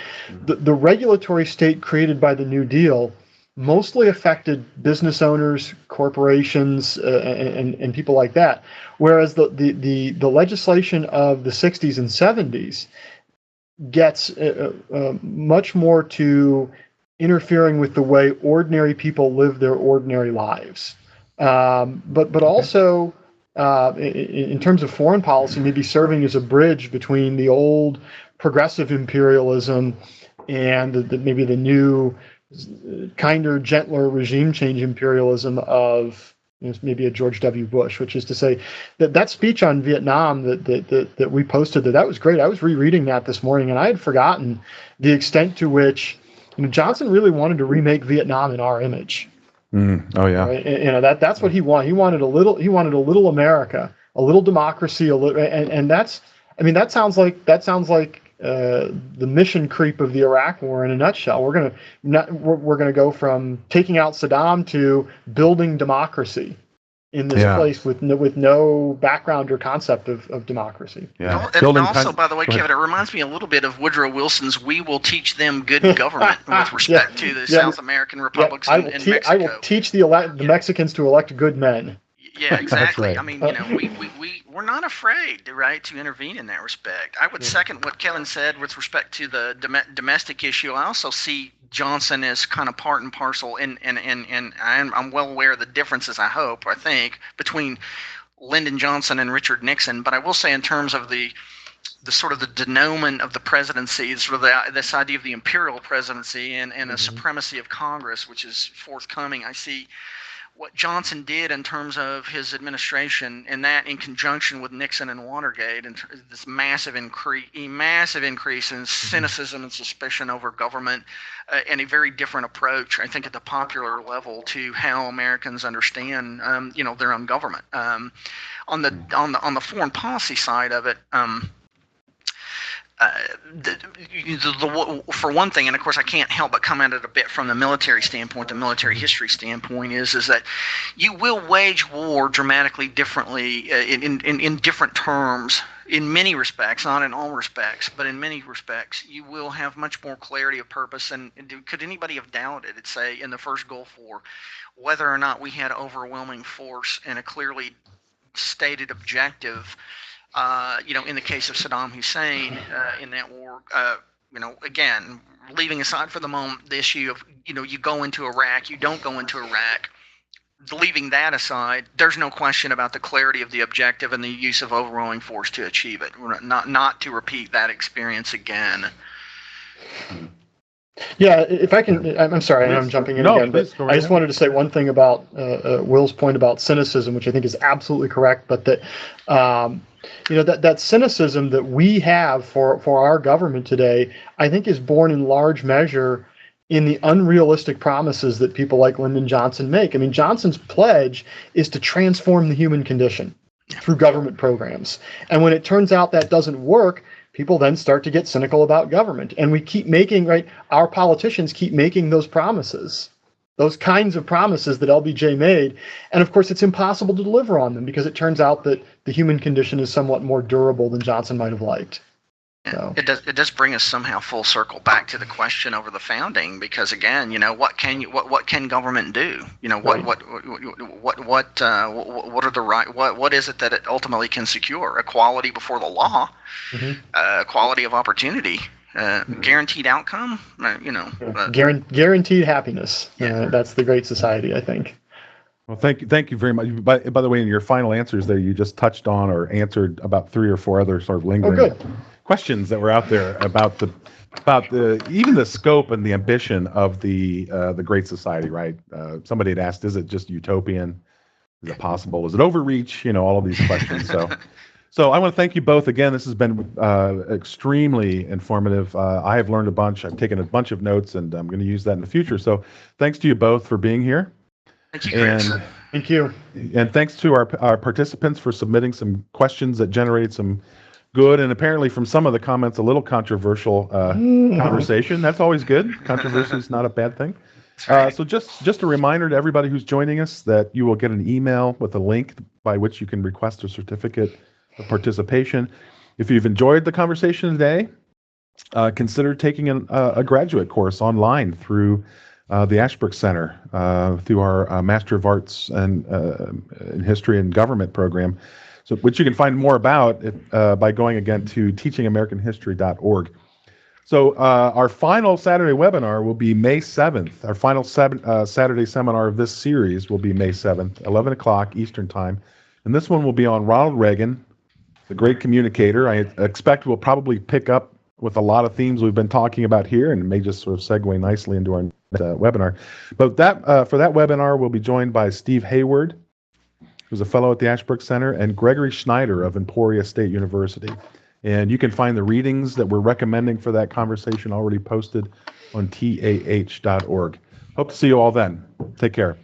the regulatory state created by the New Deal mostly affected business owners, corporations, and people like that, whereas the legislation of the 60s and 70s gets much more to interfering with the way ordinary people live their ordinary lives. But also, in terms of foreign policy, maybe serving as a bridge between the old progressive imperialism and maybe the new kinder, gentler regime change imperialism of maybe a George W. Bush, which is to say that speech on Vietnam that we posted, that was great. I was rereading that this morning, and I had forgotten the extent to which Johnson really wanted to remake Vietnam in our image. Oh yeah, right? That's what he wanted. He wanted a little America, a little democracy, and that sounds like the mission creep of the Iraq War in a nutshell. We're gonna go from taking out Saddam to building democracy in this place with no background or concept of democracy. Yeah. And also, by the way, Kevin, it reminds me a little bit of Woodrow Wilson's "We will teach them good government" with respect to the South American republics and Mexico. I will teach the Mexicans to elect good men. Yeah, exactly. Right. I mean, we're not afraid, right, to intervene in that respect. I would second what Kevin said with respect to the domestic issue. I also see Johnson as kind of part and parcel, and I'm well aware of the differences, I think, between Lyndon Johnson and Richard Nixon. But I will say, in terms of the sort of the denouement of the presidency, sort of this idea of the imperial presidency and a supremacy of Congress, which is forthcoming, I see what Johnson did in terms of his administration, and that in conjunction with Nixon and Watergate, and this massive increase in cynicism and suspicion over government, and a very different approach, I think, at the popular level to how Americans understand, their own government. On the foreign policy side of it, for one thing, and of course I can't help but come at it a bit from the military standpoint, the military history standpoint, is that you will wage war dramatically differently in different terms. In many respects, not in all respects, but in many respects, you will have much more clarity of purpose. And could anybody have doubted, say, in the first Gulf War, whether or not we had overwhelming force and a clearly stated objective? In the case of Saddam Hussein in that war, again, leaving aside for the moment the issue of, you go into Iraq, you don't go into Iraq. Leaving that aside, there's no question about the clarity of the objective and the use of overwhelming force to achieve it. Not to repeat that experience again. Yeah, if I can, I'm sorry, I'm jumping in again, but I just wanted to say one thing about Will's point about cynicism, which I think is absolutely correct, but that that cynicism that we have for our government today, I think is born in large measure in the unrealistic promises that people like Lyndon Johnson make. I mean, Johnson's pledge is to transform the human condition through government programs. And when it turns out that doesn't work, people then start to get cynical about government. And we keep making, our politicians keep making those promises, those kinds of promises that LBJ made. And of course, it's impossible to deliver on them because it turns out that the human condition is somewhat more durable than Johnson might have liked. So. It does bring us somehow full circle back to the question over the founding, because again, what can government do? What are the what is it that it ultimately can secure? Equality before the law, equality of opportunity, guaranteed outcome. Guaranteed happiness. That's the Great Society, I think. Well, thank you very much. By the way, in your final answers there, you just touched on or answered about 3 or 4 other sort of lingering questions that were out there about even the scope and the ambition of the Great Society, right? Somebody had asked, is it just utopian? Is it possible? Is it overreach? All of these questions. So I want to thank you both again. This has been extremely informative. I have learned a bunch. I've taken a bunch of notes, and I'm going to use that in the future. So thanks to you both for being here. Thank you, Chris. Thank you. And thanks to our participants for submitting some questions that generated some good and apparently from some of the comments a little controversial conversation. That's always good. Controversy is not a bad thing. So just a reminder to everybody who's joining us that you will get an email with a link by which you can request a certificate of participation. If you've enjoyed the conversation today, consider taking a graduate course online through the Ashbrook Center, through our Master of Arts and in History and Government program. So, which you can find more about by going again to teachingamericanhistory.org. So our final Saturday webinar will be May 7th. Our final Saturday seminar of this series will be May 7th, 11 o'clock Eastern Time. And this one will be on Ronald Reagan, the great communicator. I expect we'll probably pick up with a lot of themes we've been talking about here, and it may just sort of segue nicely into our webinar. But for that webinar, we'll be joined by Steve Hayward, who's a fellow at the Ashbrook Center, and Gregory Schneider of Emporia State University. And you can find the readings that we're recommending for that conversation already posted on TAH.org. Hope to see you all then. Take care.